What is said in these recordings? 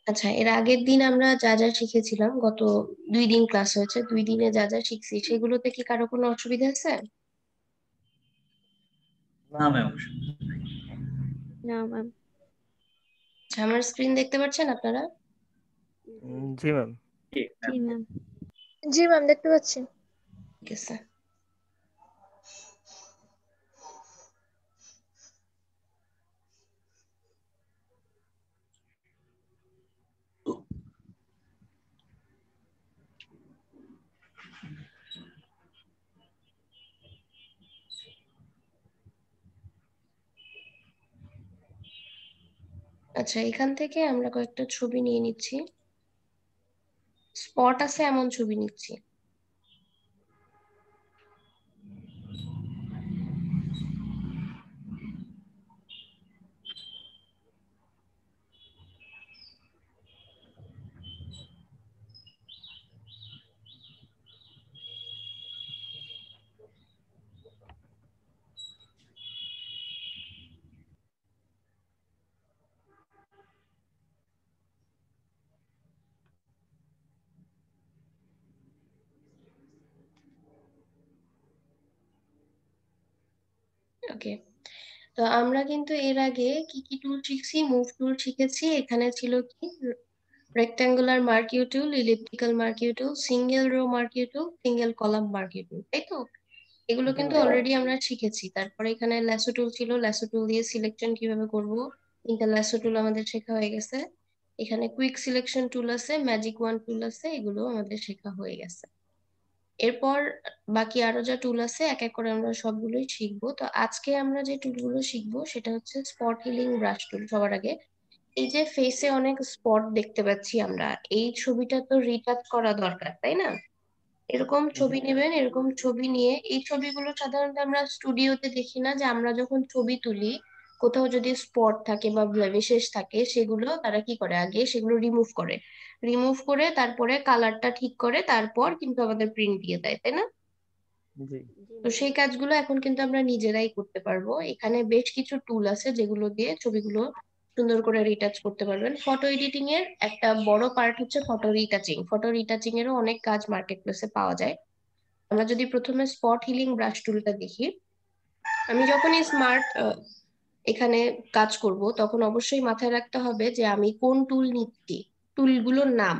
আচ্ছা, এর আগের দিন আমরা যা যা শিখেছিলাম, গত 2 দিন ক্লাস হয়েছে, 2 দিনে যা যা শিখছি সেগুলোতে কি কারো কোনো অসুবিধা আছে? না ম্যাম। না ম্যাম। আচ্ছা, আমার স্ক্রিন দেখতে পাচ্ছেন আপনারা? জি ম্যাম। জি ম্যাম। জি ম্যাম, দেখতে পাচ্ছি। ঠিক আছে। আচ্ছা, এখান থেকে আমরা কয়েকটা ছবি নিয়ে নিচ্ছি, স্পট আছে এমন ছবি নিচ্ছি। ওকে, তো আমরা কিন্তু এর আগে কি কি টুল শিখছি, মুভ টুল শিখেছি। এখানে ছিল কি, রেক্টাঙ্গুলার মার্কিউ টুল, ইলিপ্টিক্যাল মার্কিউ টুল, সিঙ্গেল রো মার্কিউ টুল, সিঙ্গেল কলাম মার্কিউ টুল, তাই তো? এগুলো জি কিন্তু ম্যাম। অলরেডি আমরা শিখেছি। তারপরে এখানে ল্যাসো টুল ছিল, ল্যাসো টুল দিয়ে সিলেকশন কিভাবে করব, 3টা ল্যাসো টুল আমাদের শেখা হয়ে গেছে। এখানে কুইক সিলেকশন টুল আছে, ম্যাজিক ওয়ান টুল আছে, এগুলো আমাদের শেখা হয়ে গেছে। এরপর বাকি আরো যা টুল আছে এক এক করে আমরা সবগুলোই শিখবো। তো আজকে আমরা যে টুলগুলো শিখবো সেটা হচ্ছে স্পট হিলিং ব্রাশ টুল। সবার আগে, এই যে ফেসে অনেক স্পট দেখতে পাচ্ছি আমরা, এই ছবিটা তো রিটাচ করা দরকার, তাই না? এরকম জি ছবি নেবেন, এরকম ছবি নিয়ে, এই ছবিগুলো সাধারণত আমরা স্টুডিওতে দেখি না, যে আমরা যখন ছবি তুলি কোথাও যদি স্পট থাকে বা ব্লেমিশেস থাকে, সেগুলো তারা কি করে, আগে সেগুলো রিমুভ করে, রিমুভ করে তারপরে কালারটা ঠিক করে, তারপর কিন্তু আমাদের প্রিন্ট দিয়ে দেয়, তাই না? জি তো সেই কাজগুলো এখন কিন্তু আমরা নিজেরাই করতে পারবো। এখানে বেশ কিছু টুল আছে যেগুলো দিয়ে ছবিগুলো সুন্দর করে রিটাচ করতে পারবেন। ফটো এডিটিং এর একটা বড় পার্ট হচ্ছে ফটো রিটাচিং। ফটো রিটাচিং এরও অনেক কাজ মার্কেট প্লেসে পাওয়া যায়। আমরা যদি প্রথমে স্পট হিলিং ব্রাশ টুলটা দেখি, আমি যখনই স্মার্ট এখানে কাজ করব তখন অবশ্যই মাথায় রাখতে হবে যে আমি কোন টুল নিচ্ছি, টুলগুলোর নাম,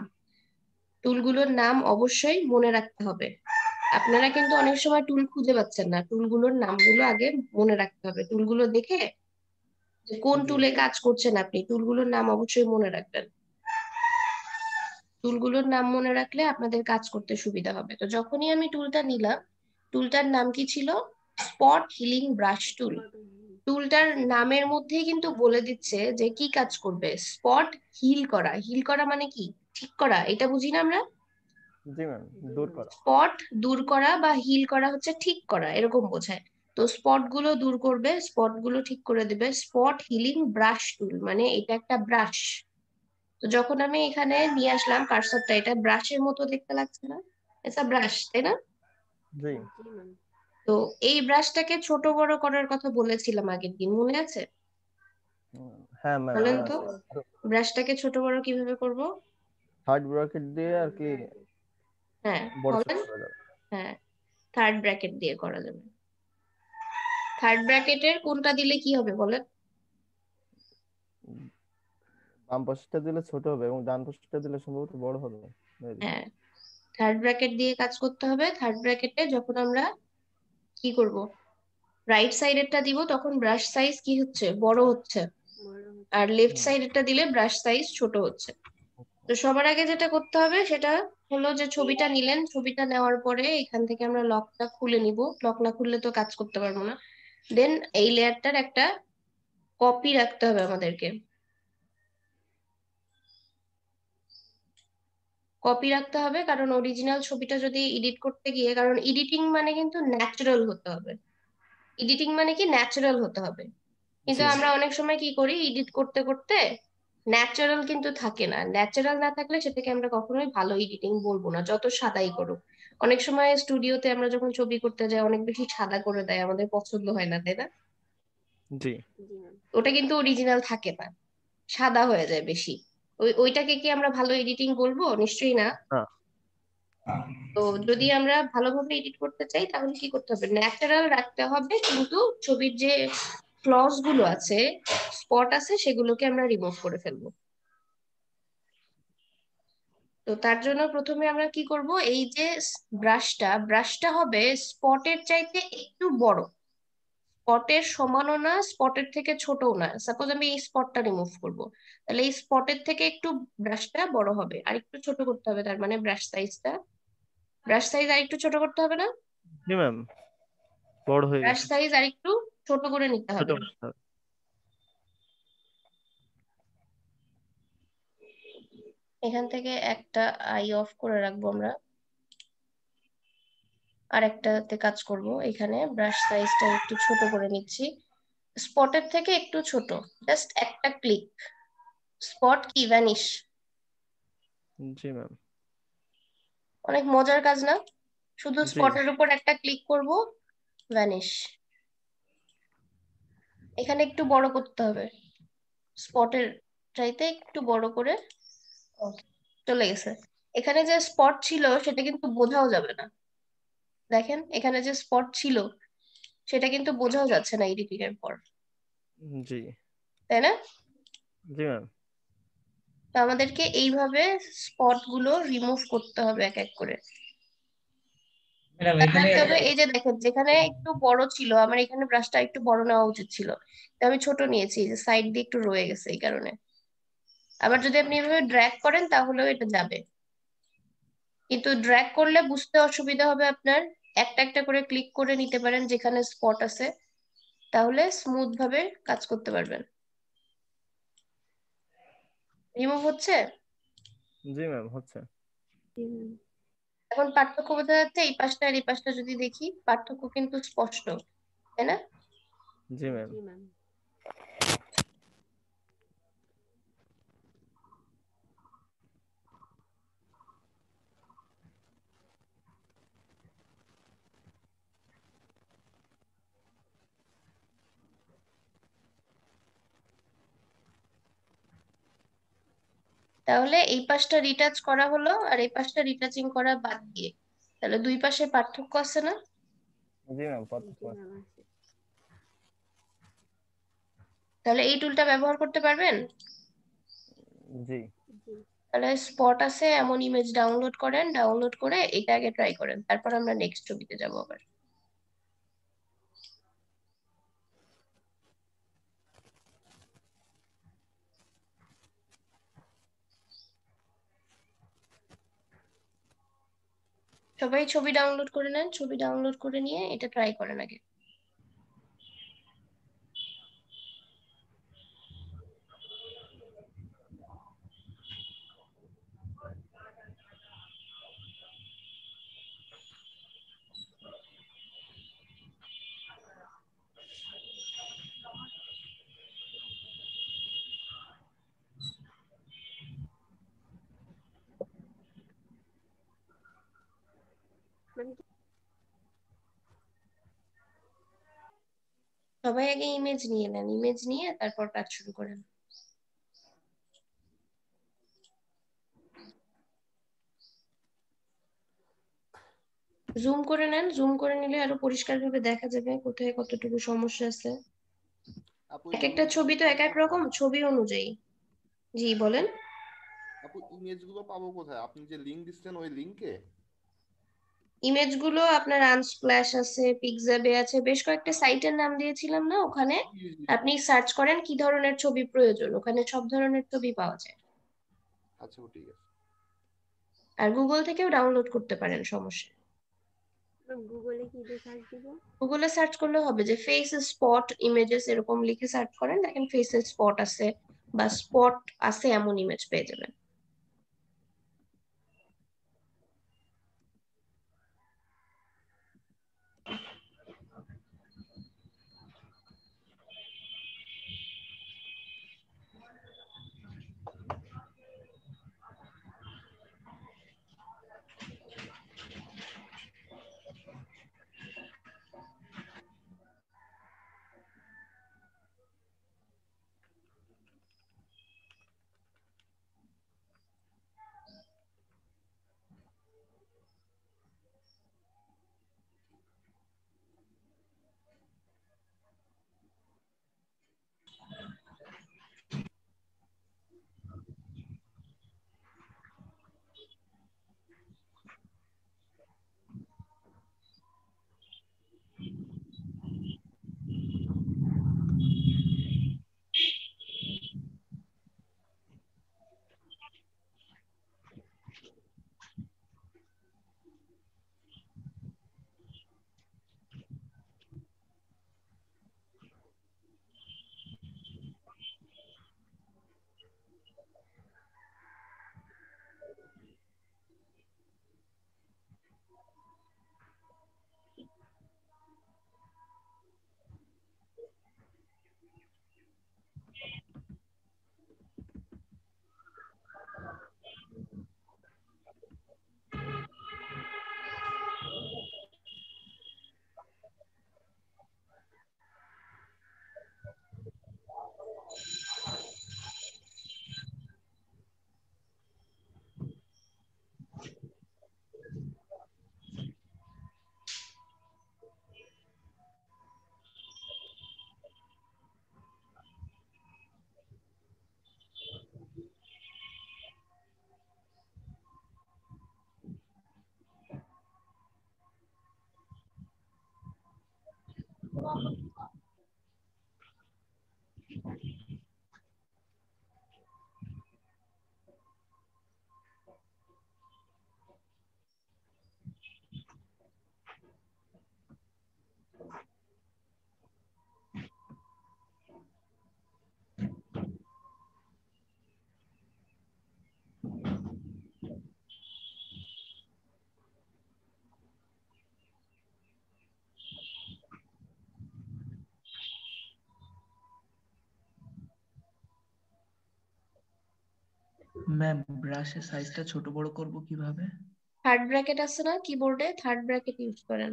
টুলগুলোর নাম অবশ্যই মনে রাখতে হবে। আপনারা কিন্তু অনেক সময় টুল খুঁজে পাচ্ছেন না, টুলগুলোর নামগুলো আগে মনে রাখতে হবে। টুলগুলো দেখে যে কোন জি টুলে কাজ করছেন আপনি, টুলগুলোর নাম অবশ্যই মনে রাখবেন। টুলগুলোর নাম মনে রাখলে আপনাদের কাজ করতে সুবিধা হবে। তো যখনই আমি টুলটা নিলাম, টুলটার নাম কি ছিল? Spot healing brush tool. টুলটার নামের মধ্যেই কিন্তু বলে দিচ্ছে যে কি কাজ করবে। স্পট হিল করা, হিল করা মানে কি, ঠিক করা, এটা বুঝি না আমরা? জি ম্যাম, দূর করা। স্পট দূর করা বা হিল করা হচ্ছে ঠিক করা, এরকম বোঝায়। তো স্পট গুলো দূর করবে, স্পট গুলো ঠিক করে দেবে। স্পট হিলিং ব্রাশ টুল মানে এটা একটা ব্রাশ। তো যখন আমি এখানে নিয়ে আসলাম কার্সরটা, এটা ব্রাশের মতো দেখতে লাগছে না? এটা ব্রাশ, তাই না? জি তো এই ব্রাশটাকে ছোট বড় করার কথা বলেছিলাম আগের দিন, মনে আছে? হ্যাঁ ম্যাম, বলেন মনে তো, আছে। ব্রাশটাকে ছোট বড় কিভাবে করব? থার্ড ব্র্যাকেট দিয়ে আর কি হ্যাঁ, বড় ছোট বলেন। করা যাবে। হ্যাঁ, থার্ড ব্র্যাকেট দিয়ে করা যাবে। থার্ড ব্র্যাকেটের কোনটা দিলে কি হবে বলেন? বাম পাশটা দিলে ছোট হবে এবং ডান পাশটা দিলে সম্ভবত বড় হবে। Maybe। হ্যাঁ, থার্ড ব্র্যাকেট দিয়ে কাজ করতে হবে। থার্ড ব্র্যাকেটে যখন আমরা কি করব, রাইট সাইডেরটা দিব, তখন ব্রাশ সাইজ কি হচ্ছে, বড় হচ্ছে। আর লেফট হুম। সাইডেরটা দিলে ব্রাশ সাইজ ছোট হচ্ছে। তো সবার আগে যেটা করতে হবে সেটা হলো যে ছবিটা নিলেন, ছবিটা নেওয়ার পরে এখান থেকে আমরা লকটা খুলে নিব। লক না খুললে তো কাজ করতে পারবো না। দেন এই লেয়ারটার একটা কপি রাখতে হবে আমাদেরকে, কপি রাখতে হবে। কারণ অরিজিনাল ছবিটা যদি এডিট করতে গিয়ে, কারণ এডিটিং মানে কিন্তু ন্যাচারাল হতে হবে, এডিটিং মানে কি ন্যাচারাল হতে হবে। কিন্তু জি আমরা অনেক সময় কি করি, এডিট করতে করতে ন্যাচারাল কিন্তু থাকে না। ন্যাচারাল না থাকলে সেটাকে আমরা কখনোই ভালো এডিটিং বলবো না, যত সাদাই করুক। অনেক সময় স্টুডিওতে আমরা যখন ছবি করতে যাই অনেক বেশি সাদা করে দেয়, আমাদের পছন্দ হয় না, তাই না? জি ওটা কিন্তু অরিজিনাল থাকে না, সাদা হয়ে যায় বেশি। ওইটাকে কি আমরা ভালো এডিটিং বলবো? নিশ্চয়ই না। না। তো যদি আমরা ভালোভাবে এডিট করতে চাই তাহলে কি করতে হবে, ন্যাচারাল রাখতে হবে, কিন্তু ছবির যে ফ্লস গুলো আছে, স্পট আছে, সেগুলোকে আমরা রিমুভ করে ফেলবো। তো তার জন্য প্রথমে আমরা কি করব, এই যে ব্রাশটা হবে স্পটের চাইতে একটু বড়, স্পটের সমানও না, স্পটের থেকে ছোটও না। সাপোজ আমি এই স্পটটা রিমুভ করব, তাহলে এই স্পটের থেকে একটু ব্রাশটা বড় হবে, আর একটু ছোট করতে হবে, তার মানে ব্রাশ সাইজ আর একটু ছোট করতে হবে না? জি ম্যাম, বড় হয়ে ব্রাশ গেছে। সাইজ আর একটু ছোট করে নিতে ছোট হবে। করতে হবে। এখান থেকে একটা আই অফ করে রাখবো আমরা, আর একটাতে কাজ করব। এখানে ব্রাশ সাইজটা একটু ছোট করে নিচ্ছি, স্পটের থেকে একটু ছোট, জাস্ট একটা ক্লিক। স্পট কি ভ্যানিশ, জি ম্যাম। অনেক মজার কাজ না? শুধু জি স্পটের উপর একটা ক্লিক করব, ভ্যানিশ। এখানে একটু বড় করতে হবে, স্পটের চাইতে একটু বড় করে। Okay, চলে গেছে। এখানে যে স্পট ছিল সেটা কিন্তু বোঝাও যাবে না। দেখেন এখানে যে স্পট ছিল সেটা কিন্তু বোঝাও যাচ্ছে না এডিটিং এর পর, জি তাই না? জি ম্যাম। তো আমাদেরকে এইভাবে স্পট গুলো রিমুভ করতে হবে এক এক করে। ম্যাডাম খেয়াল এখানে রাখতে হবে, এই যে দেখেন যেখানে একটু বড় ছিল, আমার এখানে ব্রাশটা একটু বড় নেওয়া উচিত ছিল, তো আমি ছোট নিয়েছি, এই যে সাইড দিয়ে একটু রয়ে গেছে এই কারণে। আবার যদি আপনি এভাবে ড্র্যাগ করেন তাহলেও এটা যাবে, কিন্তু ড্র্যাগ করলে বুঝতে অসুবিধা হবে আপনার। একটা একটা করে ক্লিক করে নিতে পারেন যেখানে স্পট আছে, তাহলে স্মুথ ভাবে কাজ করতে পারবেন। রিমুভ হচ্ছে। জি ম্যাম, হচ্ছে। জি ম্যাম। এখন পার্থক্য বোঝা যাচ্ছে, এই পাশটা আর এই পাশটা যদি দেখি, পার্থক্য কিন্তু স্পষ্ট, তাই না? জি ম্যাম। জি ম্যাম। তাহলে এই পাশটা রিটাচ করা হলো আর এই পাশটা রিটাচিং করা বাদ দিয়ে, তাহলে দুই পাশে পার্থক্য আছে না? জি ম্যাম, জি ম্যাম আছে। তাহলে এই টুলটা ব্যবহার করতে পারবেন। জি। জি। তাহলে স্পট আছে এমন ইমেজ ডাউনলোড করেন, ডাউনলোড করে এটা আগে ট্রাই করেন, তারপর আমরা নেক্সট ছবিতে যাবো আবার। সবাই ছবি ডাউনলোড করে নেন, ছবি ডাউনলোড করে নিয়ে এটা ট্রাই করেন আগে। ম্যাম সবাই আগে ইমেজ নিয়ে নেন, ইমেজ নিয়ে তারপর কাজ শুরু করেন। জুম করে নেন, জুম করে নিলে আরো পরিষ্কার ভাবে দেখা যাবে কোথায় কতটুকু সমস্যা আছে। আপু এক একটা ইমেজ ছবি গুলো তো এক পাবো এক রকম, কোথায়? ছবি অনুযায়ী। জি বলেন। আপু ইমেজ গুলো পাবো কোথায়? আপনি যে লিংক দিচ্ছেন ওই লিংকে? ইমেজ গুলো আপনার আনস্প্ল্যাশ আছে, পিক্সাবে আছে, বেশ কয়েকটা সাইটের নাম দিয়েছিলাম না ওখানে। জি জি। আপনি সার্চ করেন কি ধরনের ছবি প্রয়োজন, ওখানে সব ধরনের ছবি পাওয়া যায়। আচ্ছা আপু, ঠিক আছে। আর গুগল থেকেও ডাউনলোড করতে পারেন, সমস্যা নেই। গুগলে কি দিয়ে সার্চ দিব? গুগলে সার্চ করলে হবে যে ফেস স্পট ইমেজেস এরকম লিখে সার্চ করেন, দেখেন ফেস স্পট আছে বা স্পট আছে এমন ইমেজ পেয়ে যাবেন। ম্যাম ব্রাশের সাইজটা ছোট বড় করব কিভাবে? থার্ড ব্র্যাকেট আছে না কিবোর্ডে, থার্ড ব্র্যাকেট ইউজ করেন।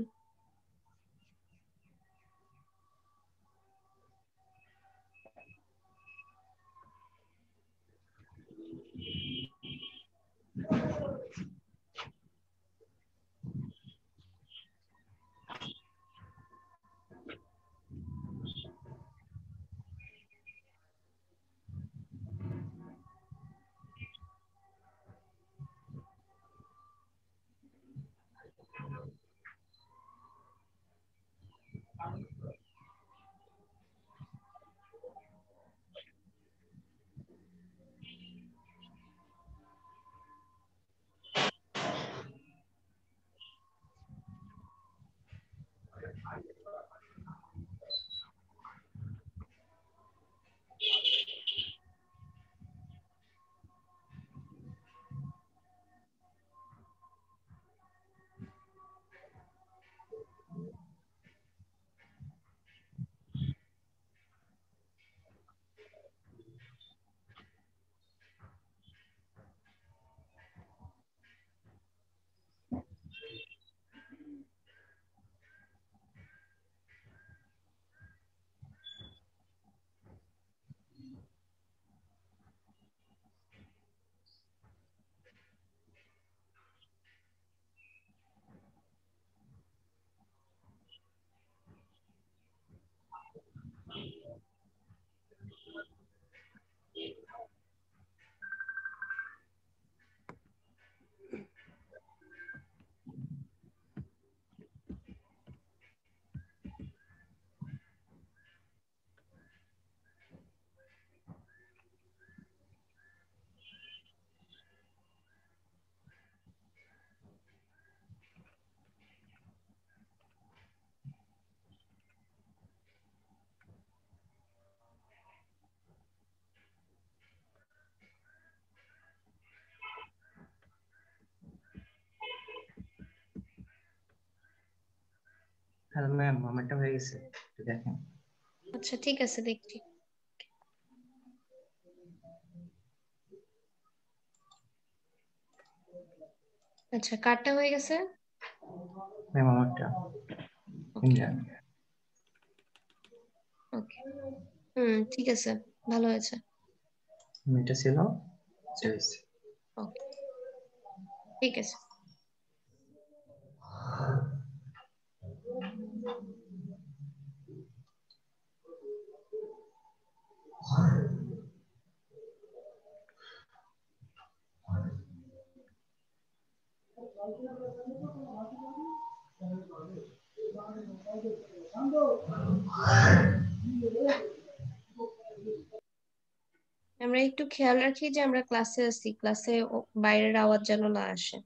হ্যালো ম্যাম, আমারটা হয়ে গেছে, একটু দেখেন। আচ্ছা ঠিক আছে, দেখছি। আচ্ছা কারটা হয়ে গেছে। ম্যাম আমারটা ওকে ওকে, ঠিক আছে, ভালো হয়েছে। এটা ছিল শেষ। ওকে ঠিক আছে। আমরা একটু খেয়াল রাখি যে আমরা ক্লাসে আছি, ক্লাসে বাইরের আওয়াজ যেন না আসে।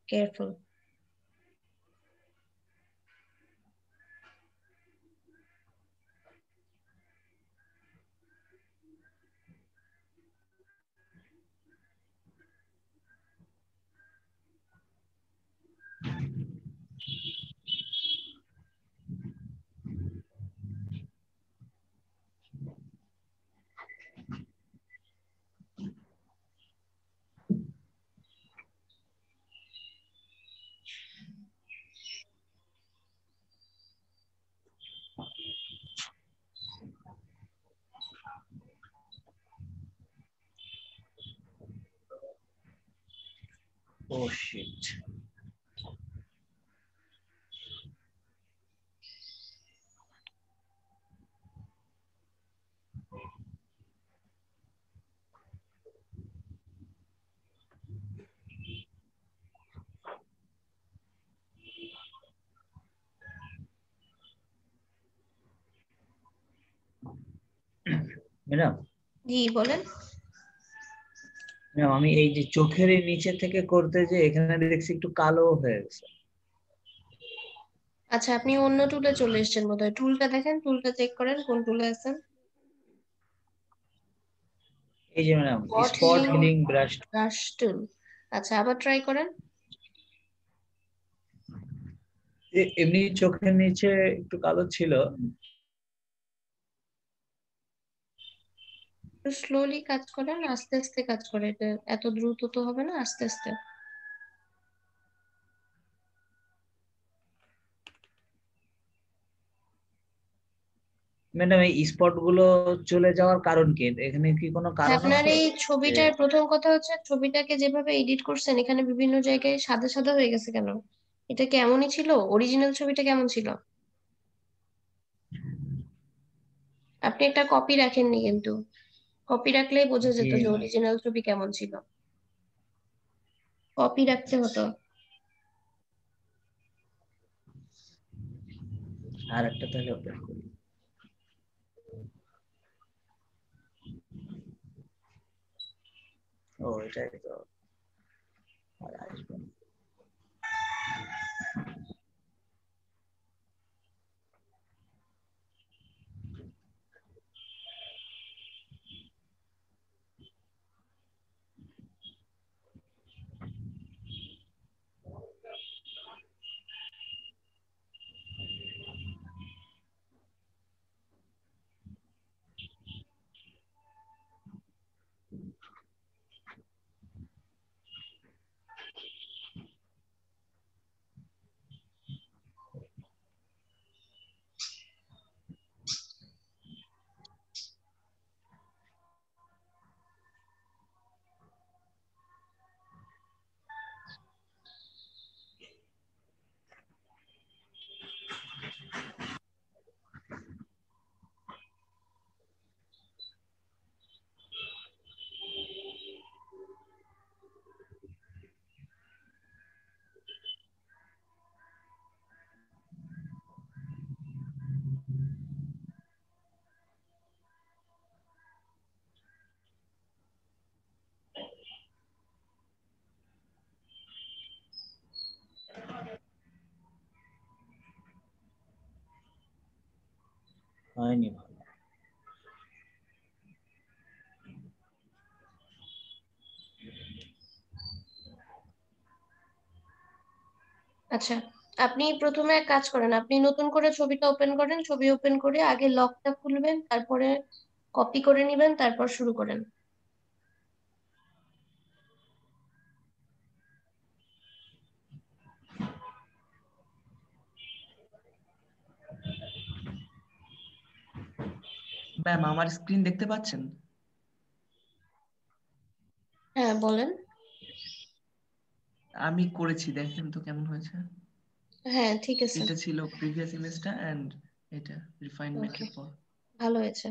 কেয়ারফুল। ও শিট। ম্যাডাম, জি বলেন। ম্যাম আমি এই যে চোখের এই নিচে থেকে করতে যে এখানে দেখছি একটু কালো হয়ে গেছে। আচ্ছা আপনি অন্য টুলে চলে এসেছেন বোধহয়, টুলটা দেখেন, টুলটা চেক করেন কোন টুলে আছেন। এই যে madam spot spot healing healing brush. Brush টুল। আচ্ছা আবার ট্রাই করেন। এমনি চোখের নিচে একটু কালো ছিল, একটু স্লোলি কাজ করেন, আস্তে আস্তে কাজ করে, এটা এত দ্রুত তো হবে না, আস্তে আস্তে। ম্যাডাম এই স্পট গুলো চলে যাওয়ার কারণ কি? এখানে কি কোনো কারণ আপনার আছে? এই যে ছবিটার প্রথম কথা হচ্ছে, ছবিটাকে যেভাবে এডিট করছেন এখানে বিভিন্ন জায়গায় সাদা সাদা হয়ে গেছে কেন? এটা কি এমনই ছিল? অরিজিনাল ছবিটা কেমন ছিল? আপনি একটা কপি রাখেননি কিন্তু, কপি রাখলেই বোঝা জি যেত যে ম্যাম। অরিজিনাল ছবি কেমন ছিল। কপি রাখতে হতো। আর একটা তাহলে ওপেন করি। ও এটাই তো, আর আসবে না। হয়নি ভালো। আচ্ছা, আপনি প্রথমে এক কাজ করেন, আপনি নতুন করে ছবিটা ওপেন করেন, ছবি ওপেন করে আগে লকটা খুলবেন, তারপরে কপি করে নিবেন, তারপর শুরু করেন। ম্যাম আমার স্ক্রিন দেখতে পাচ্ছেন? হ্যাঁ বলেন। আমি করেছি, দেখেন তো কেমন হয়েছে। হ্যাঁ ঠিক আছে। এটা ছিল প্রিভিয়াস ইমেজটা এন্ড এটা ওকে, রিফাইনমেন্টের পর। ভালো হয়েছে।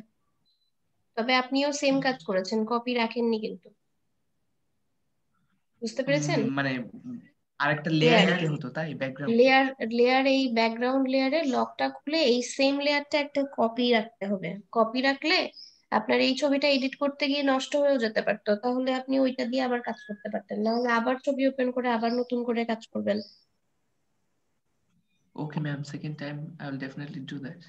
তবে আপনিও সেম কাজ করেছেন, কপি রাখেননি কিন্তু, বুঝতে পেরেছেন? মানে আরেকটা লেয়ার লেয়ার নিতে হতো তাই ব্যাকগ্রাউন্ড। লেয়ার লেয়ার এই ব্যাকগ্রাউন্ড লেয়ারের লকটা খুলে এই সেম লেয়ারটা একটা কপি রাখতে হবে। কপি রাখলে আপনার এই ছবিটা এডিট করতে গিয়ে নষ্ট হয়েও যেতে পারতো, তাহলে আপনি ওইটা দিয়ে আবার কাজ করতে পারতেন, না হলে আবার ছবি ওপেন করে আবার নতুন করে কাজ করবেন। Okay ma'am, second time I will definitely do that.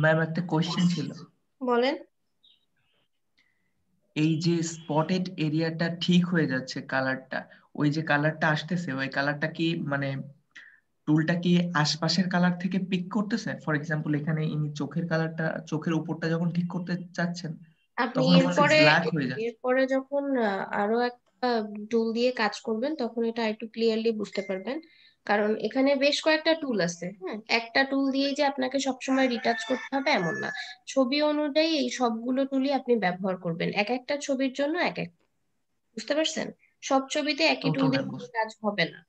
Ma'am একটা কোশ্চেন ছিল। বলেন। এই যে স্পটেড এরিয়াটা ঠিক হয়ে যাচ্ছে কালারটা, ওই যে কালারটা আসতেছে ওই কালারটা কি মানে টুলটা কি আশপাশের কালার থেকে পিক করতেছে? ফর এক্সাম্পল এখানে ইনি চোখের কালারটা, চোখের উপরটা যখন ঠিক করতে চাচ্ছেন আপনি তখন হচ্ছে এরপরে ব্ল্যাক হয়ে যাচ্ছে। এরপরে যখন আরো একটা টুল দিয়ে কাজ করবেন তখন এটা একটু ক্লিয়ারলি বুঝতে পারবেন। কারণ এখানে বেশ কয়েকটা টুল আছে, হ্যাঁ, একটা টুল দিয়ে যে আপনাকে সবসময় রিটাচ করতে হবে এমন না। ছবি অনুযায়ী এই সবগুলো টুলই আপনি ব্যবহার করবেন, এক একটা ছবির জন্য এক এক। বুঝতে পারছেন? সব ছবিতে একই ওকে টুল দিয়ে ম্যাম, কোনো কাজ হবে না।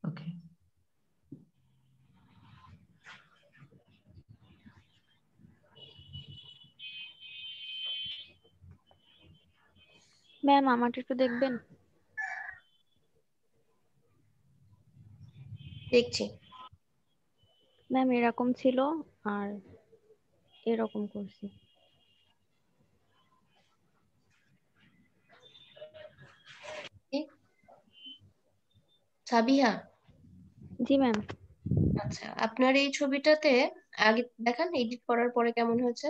ওকে। ম্যাম আমারটা একটু দেখবেন। দেখছি। ম্যাম এরকম ছিল আর এরকম করছি। কি? সাবিহা, জি ম্যাম। আচ্ছা, আপনার এই ছবিটাতে আগে দেখান এডিট করার পরে কেমন হয়েছে।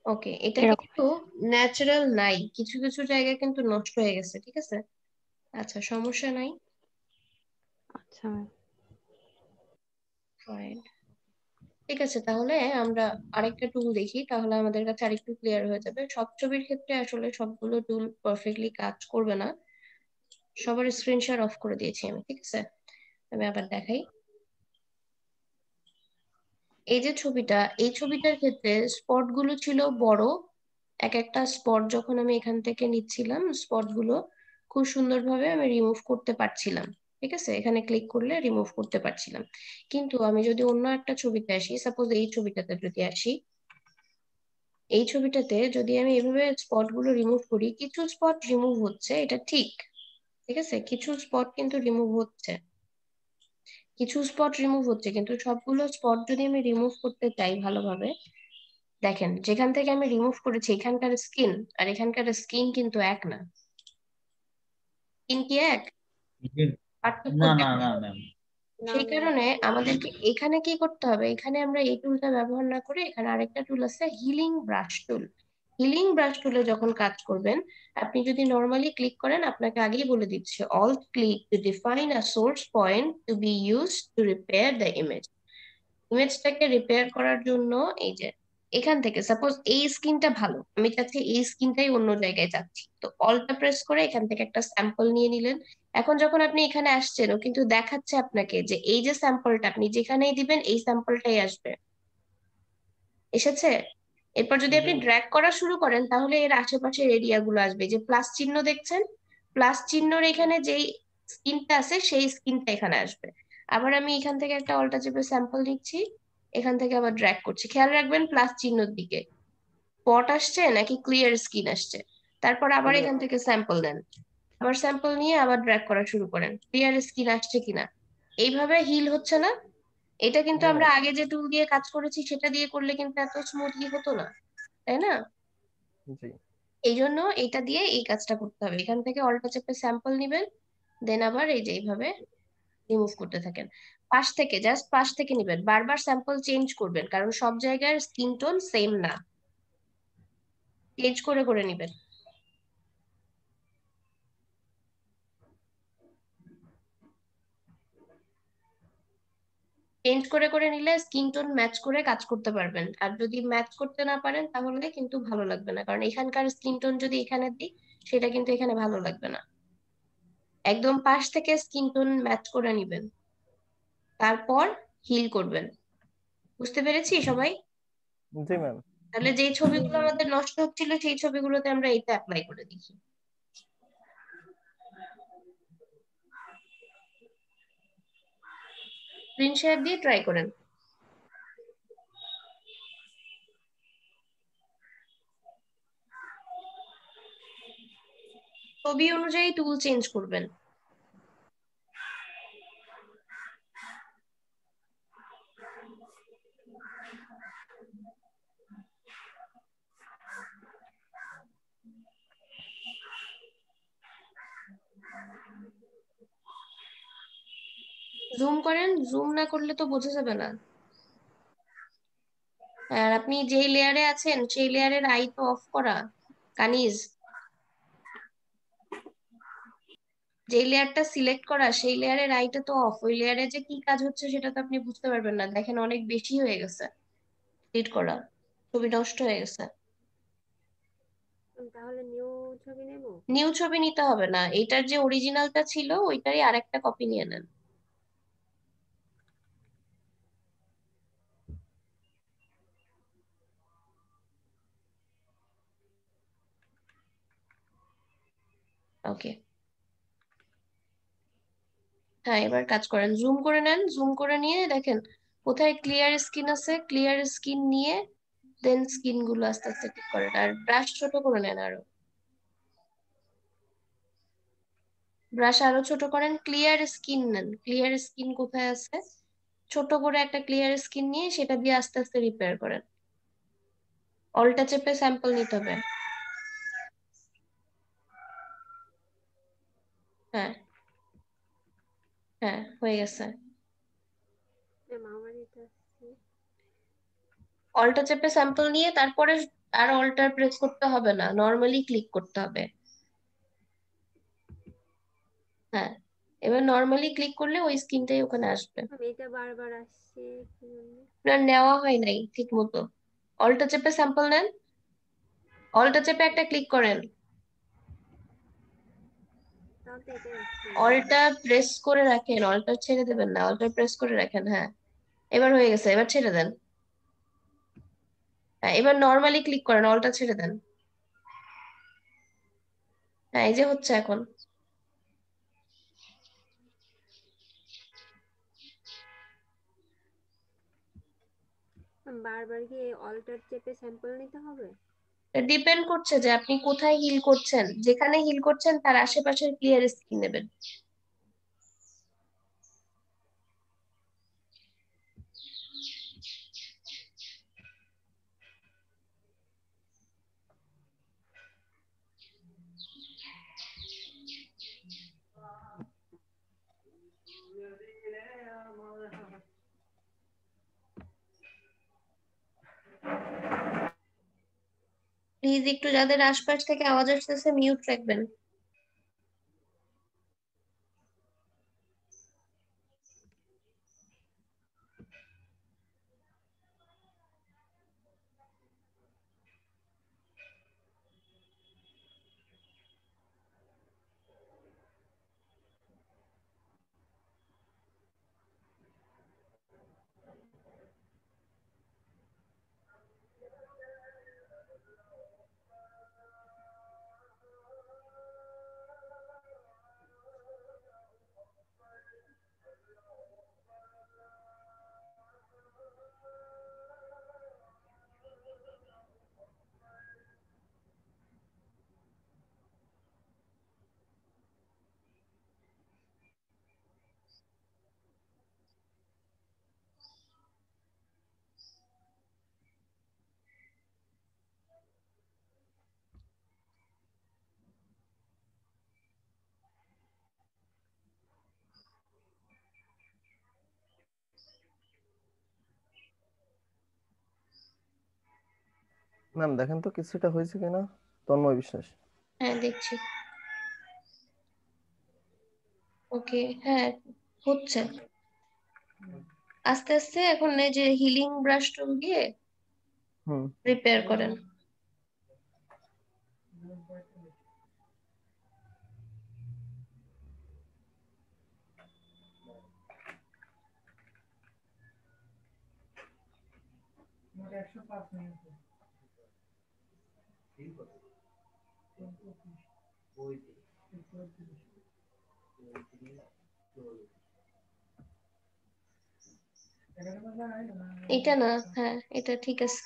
ওকে, এটা এরকম কিন্তু ন্যাচারাল নাই, কিছু কিছু জায়গায় কিন্তু নষ্ট হয়ে গেছে, ঠিক আছে? আচ্ছা, সমস্যা নাই। আচ্ছা ম্যাম। Fine. ঠিক আছে, তাহলে আমরা আরেকটা টুল দেখি, তাহলে আমাদের কাছে আরেকটু ক্লিয়ার হয়ে যাবে। সব ছবির ক্ষেত্রে আসলে সবগুলো টুল পারফেক্টলি কাজ করবে না। সবার স্ক্রিন শেয়ার অফ করে দিয়েছি আমি, ঠিক আছে? আমি আবার দেখাই। এই যে ছবিটা, এই ছবিটার ক্ষেত্রে স্পট গুলো ছিল বড়। এক একটা স্পট যখন আমি এখান থেকে নিচ্ছিলাম, স্পট গুলো খুব সুন্দরভাবে আমি রিমুভ করতে পারছিলাম, ঠিক আছে? এখানে ক্লিক করলে রিমুভ করতে পারছিলাম। কিন্তু আমি যদি অন্য একটা ছবিতে আসি, সাপোজ এই ছবিটাতে যদি আসি, এই ছবিটাতে যদি আমি এভাবে স্পট গুলো রিমুভ করি, কিছু স্পট রিমুভ হচ্ছে, এটা ঠিক, ঠিক আছে? কিছু স্পট কিন্তু রিমুভ হচ্ছে, কিছু স্পট রিমুভ হচ্ছে, কিন্তু সবগুলো স্পট যদি আমি রিমুভ করতে চাই ভালোভাবে, দেখেন যেখান থেকে আমি রিমুভ করেছি এখানকার স্কিন আর এখানকার স্কিন কিন্তু এক না। স্কিন কি এক? পার্থক্য না না দেখেন। না ম্যাম। না সেই ম্যাম। কারণে আমাদেরকে এখানে কি করতে হবে, এখানে আমরা এই টুলটা ব্যবহার না করে এখানে আরেকটা টুল আছে, হিলিং ব্রাশ টুল। হিলিং ব্রাশ টুলে যখন কাজ করবেন, আপনি যদি নর্মালি ক্লিক করেন, আপনাকে আগেই বলে দিচ্ছে alt click to define a source point to be used to repair the image. ইমেজটাকে রিপেয়ার করার জন্য এই যে এখান থেকে সাপোজ এই স্কিনটা ভালো, আমি চাচ্ছি এই স্কিনটাই অন্য জায়গায় চাচ্ছি, তো অল্টা প্রেস করে এখান থেকে একটা স্যাম্পল নিয়ে নিলেন। এখন যখন আপনি এখানে আসছেন, ও কিন্তু দেখাচ্ছে আপনাকে যে এই যে স্যাম্পলটা আপনি যেখানেই দিবেন এই স্যাম্পলটাই আসবে। এসেছে? এরপর যদি আপনি ড্র্যাগ করা শুরু করেন তাহলে এর আশেপাশের এরিয়া গুলো আসবে, যে প্লাস চিহ্ন দেখছেন, প্লাস চিহ্নর এখানে যেই স্কিনটা আছে সেই স্কিনটা এখানে আসবে। আবার আমি এখান থেকে একটা অল্টা চেপে স্যাম্পল নিচ্ছি, এখান থেকে আবার ড্র্যাগ করছি, খেয়াল রাখবেন প্লাস চিহ্নর দিকে স্পট আসছে নাকি ক্লিয়ার স্কিন আসছে। তারপর আবার এখান থেকে স্যাম্পল নেন, আবার স্যাম্পল নিয়ে আবার ড্র্যাগ করা শুরু করেন, ক্লিয়ার স্কিন আসছে কিনা। এইভাবে হিল হচ্ছে না? এটা কিন্তু আমরা আগে যে টুল দিয়ে কাজ করেছি সেটা দিয়ে করলে কিন্তু এত স্মুথলি হতো না, তাই না? জি। এই জন্য এটা দিয়ে এই কাজটা করতে হবে, এখান থেকে অল্টা চেপে স্যাম্পল নিবেন, দেন আবার এই যে এইভাবে রিমুভ করতে থাকেন। পাশ থেকে, জাস্ট পাশ থেকে নিবেন, বারবার স্যাম্পল চেঞ্জ করবেন কারণ সব জায়গার স্কিন টোন সেম না, চেঞ্জ করে করে নিবেন। চেঞ্জ করে করে নিলে স্কিন টোন ম্যাচ করে কাজ করতে পারবেন, আর যদি ম্যাচ করতে না পারেন তাহলে কিন্তু ভালো লাগবে না, কারণ এখানকার স্কিন টোন যদি এখানে দিই সেটা কিন্তু এখানে ভালো লাগবে না। একদম পাশ থেকে স্কিন টোন ম্যাচ করে নিবেন, তারপর হিল করবেন। বুঝতে পেরেছি সবাই? জি ম্যাম। তাহলে যেই ছবিগুলো আমাদের নষ্ট হচ্ছিল সেই ছবিগুলোতে আমরা এটা অ্যাপ্লাই করে দেখি। স্ক্রিন শেয়ার দিয়ে ট্রাই করেন। ছবি অনুযায়ী টুল চেঞ্জ করবেন। জুম করেন, জুম না করলে তো বোঝা যাবে না। আর আপনি যেই লেয়ারে আছেন সেই লেয়ারের আই তো অফ করা, কানিজ। যে লেয়ারটা সিলেক্ট করা সেই লেয়ারের আইটা তো অফ, ওই লেয়ারে যে কি কাজ হচ্ছে সেটা তো আপনি বুঝতে পারবেন না। দেখেন অনেক বেশি হয়ে গেছে এডিট করা, ছবি নষ্ট হয়ে গেছে। তাহলে নিউ ছবি নেব? নিউ ছবি নিতে হবে না, এটার যে অরিজিনালটা ছিল ওইটারই আরেকটা কপি নিয়ে নেন। ওকে, হ্যাঁ এবার কাজ করেন, জুম করে নেন, জুম করে নিয়ে দেখেন কোথায় ক্লিয়ার স্কিন আছে, ক্লিয়ার স্কিন নিয়ে দেন স্কিন গুলো আস্তে আস্তে ঠিক করেন, আর ব্রাশ ছোট করে নেন, আরো ব্রাশ আরো ছোট করেন, ক্লিয়ার স্কিন নেন, ক্লিয়ার স্কিন কোথায় আছে, ছোট করে একটা ক্লিয়ার স্কিন নিয়ে সেটা দিয়ে আস্তে আস্তে রিপেয়ার করেন। অল্টা চেপে স্যাম্পল নিতে হবে। হ্যাঁ হ্যাঁ হয়ে গেছে। ম্যাম আমার এটা আসছে। অল্টা চেপে স্যাম্পল নিয়ে তারপরে আর অল্টার প্রেস করতে হবে না, নর্মালি ক্লিক করতে হবে। হ্যাঁ, এবার নর্মালি ক্লিক করলে ওই স্ক্রিনটাই ওখানে আসবে। ম্যাম এটা বারবার আসছে কি জন্য? আপনার নেওয়া হয় নাই ঠিক মতো। অল্টা চেপে স্যাম্পল নেন, অল্টা চেপে একটা ক্লিক করেন, তাও তো এটাই আসছে। অল্টা প্রেস করে রাখেন, অল্টা ছেড়ে দেবেন না, অল্টা প্রেস করে রাখেন। হ্যাঁ এবার হয়ে গেছে, এবার ছেড়ে দেন। হ্যাঁ এবার নর্মালি ক্লিক করেন, অল্টা ছেড়ে দেন। হ্যাঁ এই যে হচ্ছে এখন। ম্যাম বারবার কি অল্টার চেপে স্যাম্পল নিতে হবে? ডিপেন্ড করছে যে আপনি কোথায় হিল করছেন, যেখানে হিল করছেন তার আশেপাশের ক্লিয়ার স্ক্রিন নেবেন। প্লিজ একটু যাদের আশপাশ থেকে আওয়াজ আসতেছে মিউট রাখবেন। ম্যাম দেখেন তো কিছুটা হয়েছে কিনা। তন্ময় বিশ্বাস। হ্যাঁ দেখছি। ওকে, হ্যাঁ হচ্ছে আস্তে আস্তে। এখন এই যে হিলিং ব্রাশ টুল দিয়ে হুম। রিপেয়ার করেন। এটা না, হ্যাঁ এটা ঠিক আছে।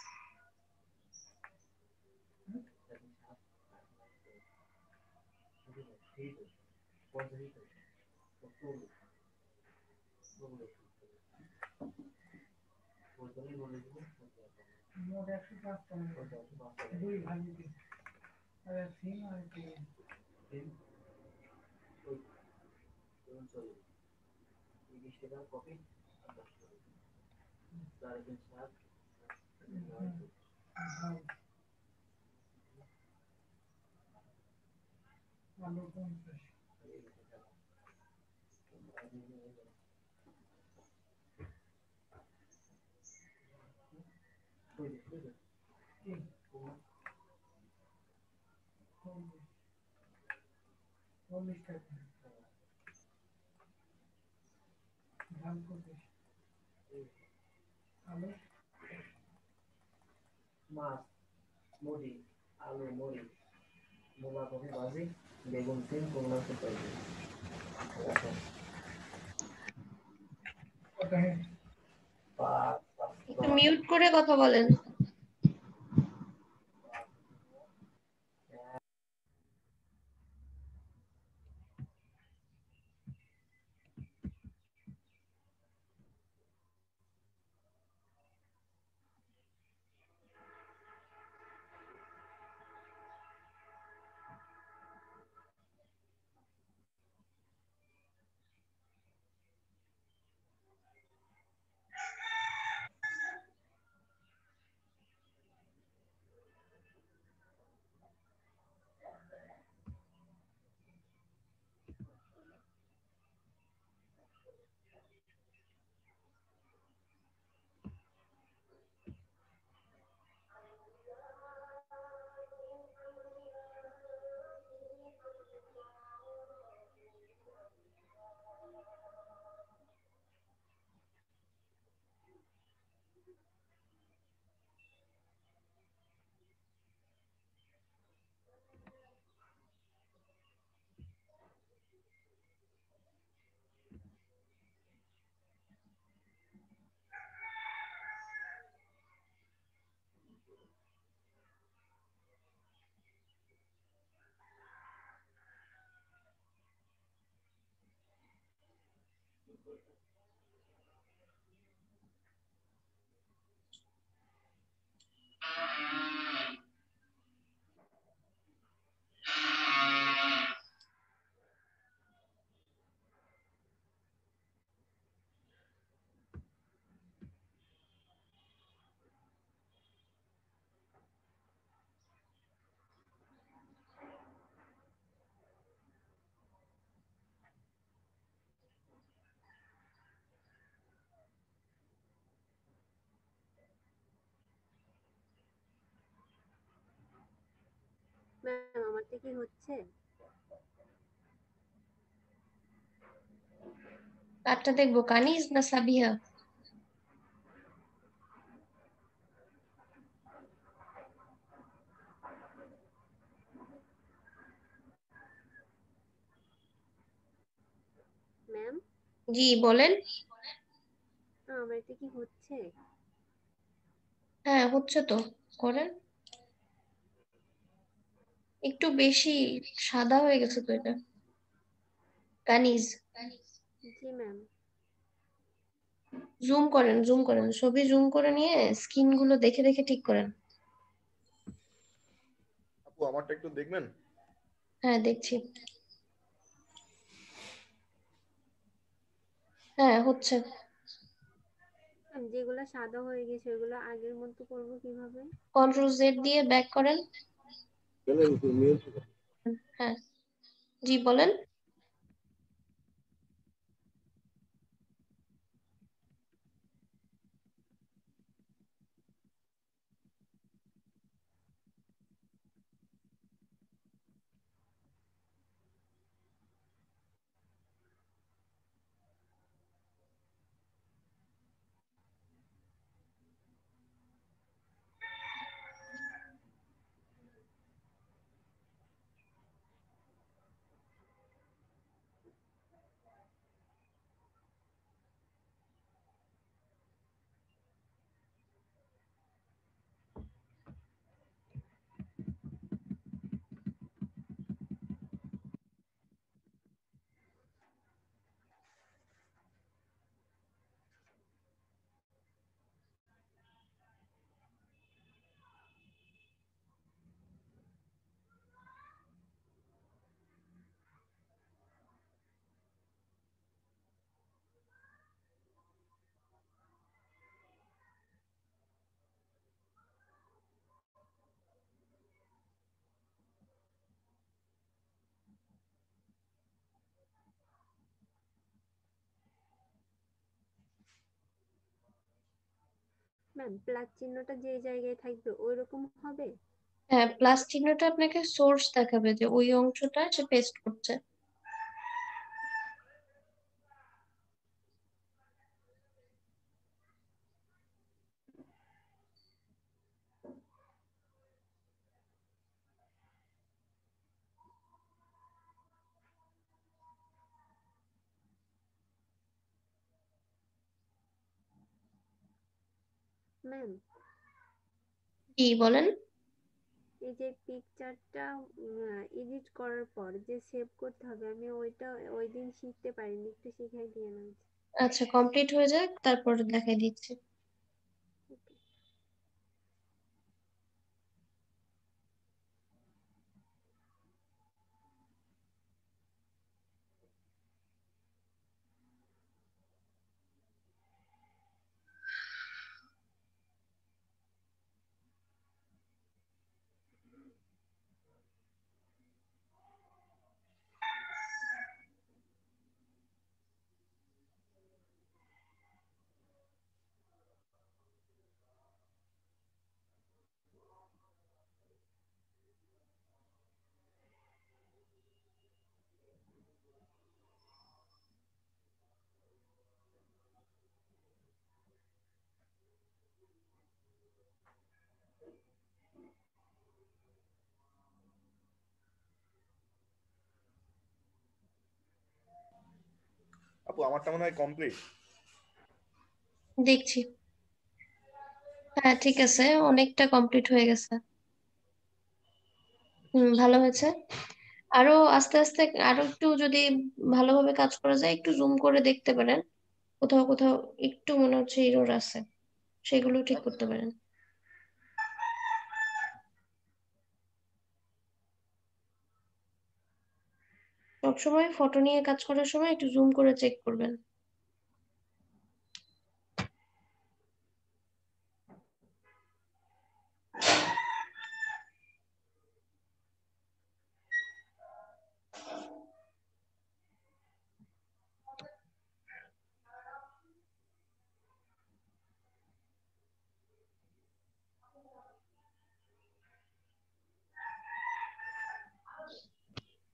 মাছ, মুড়ি, আলু, মুড়ি, মূলা কপি ভাজি, বেগুন সিম, করলা তরকারি। একটু মিউট করে কথা বলেন। ম্যাম আমারটা কি হচ্ছে? কারটা দেখবো, কানিজ না সাবিহা? ম্যাম জি বলেন। আমারটা কি হচ্ছে? হ্যাঁ হচ্ছে তো, করেন। একটু বেশি সাদা হয়ে গেছে তো এটা। কানিজ। জি ম্যাম। জুম করেন, জুম করেন, ছবি জুম করে নিয়ে স্কিন গুলো দেখে দেখে ঠিক করেন। আপু আমারটা একটু দেখবেন। হ্যাঁ দেখছি। হ্যাঁ হচ্ছে। যেগুলো সাদা হয়ে গেছে ওগুলো আগের মতো করব কিভাবে? কন্ট্রোল জেড দিয়ে ব্যাক করেন। হ্যাঁ জি বলেন। ম্যাম প্লাস চিহ্নটা যে জায়গায় থাকবে ওই রকম হবে? হ্যাঁ, প্লাস চিহ্নটা আপনাকে সোর্স দেখাবে যে ওই অংশটা সে পেস্ট করছে। ম্যাম কি বলেন? এই যে পিকচারটা এডিট করার পর যে সেভ করতে হবে, আমি ওইটা ওই দিন শিখতে পারিনি, একটু শিখাই দিয়ে না। আচ্ছা, কমপ্লিট হয়ে যাক তারপর দেখাই দিচ্ছি। আপু আমারটা মনে হয় কমপ্লিট। দেখছি। হ্যাঁ, ঠিক আছে, অনেকটা কমপ্লিট হয়ে গেছে। ভালো হয়েছে। আরো আস্তে আস্তে আরো একটু যদি ভালোভাবে কাজ করা যায়, একটু জুম করে দেখতে পারেন। কোথাও কোথাও একটু মনে হচ্ছে এরর আছে, সেগুলো ঠিক করতে পারেন। সবসময় ফটো নিয়ে কাজ করার সময় একটু জুম করে চেক করবেন।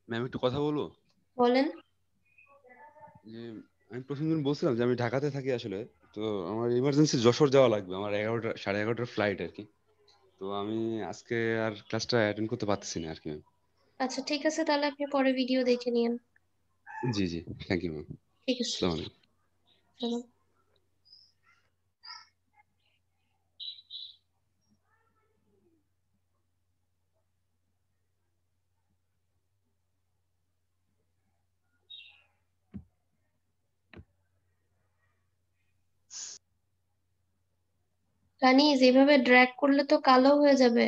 ম্যাম একটু কথা বলবো? বলেন। যে আমি প্রথম দিন বলছিলাম যে আমি ঢাকাতে থাকি আসলে। তো আমার ইমার্জেন্সি যশোর যাওয়া লাগবে, আমার 11টা 11:30টার ফ্লাইট আর কি। তো আমি আজকে আর ক্লাসটা অ্যাটেন্ড করতে পারতেছি না আর কি ম্যাম। আচ্ছা, ঠিক আছে, তাহলে আপনি পরে ভিডিও দেখে নিন। জি জি, থ্যাংক ইউ ম্যাম। ঠিক আছে, আসসালামু আলাইকুম। চলো। কানিজ, এভাবে ড্র্যাগ করলে তো কালো হয়ে যাবে।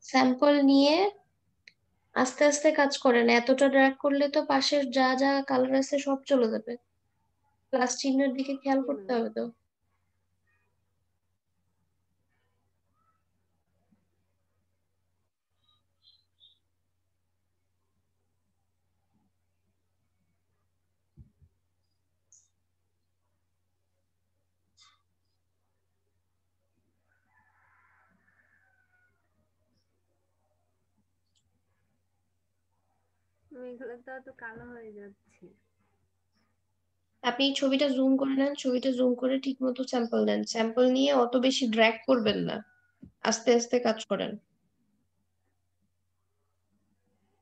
স্যাম্পল নিয়ে আস্তে আস্তে কাজ করেন, এতটা ড্র্যাগ করলে তো পাশের যা যা কালার আছে সব চলে যাবে। প্লাস চিহ্নের দিকে খেয়াল জি করতে ম্যাম। হবে তো। এগুলো তো কালো হয়ে যাচ্ছে। আপনি ছবিটা জুম করে নেন, ছবিটা জুম করে ঠিক মতো স্যাম্পল নেন, স্যাম্পল নিয়ে অত বেশি ড্র্যাগ করবেন না, আস্তে আস্তে কাজ করেন।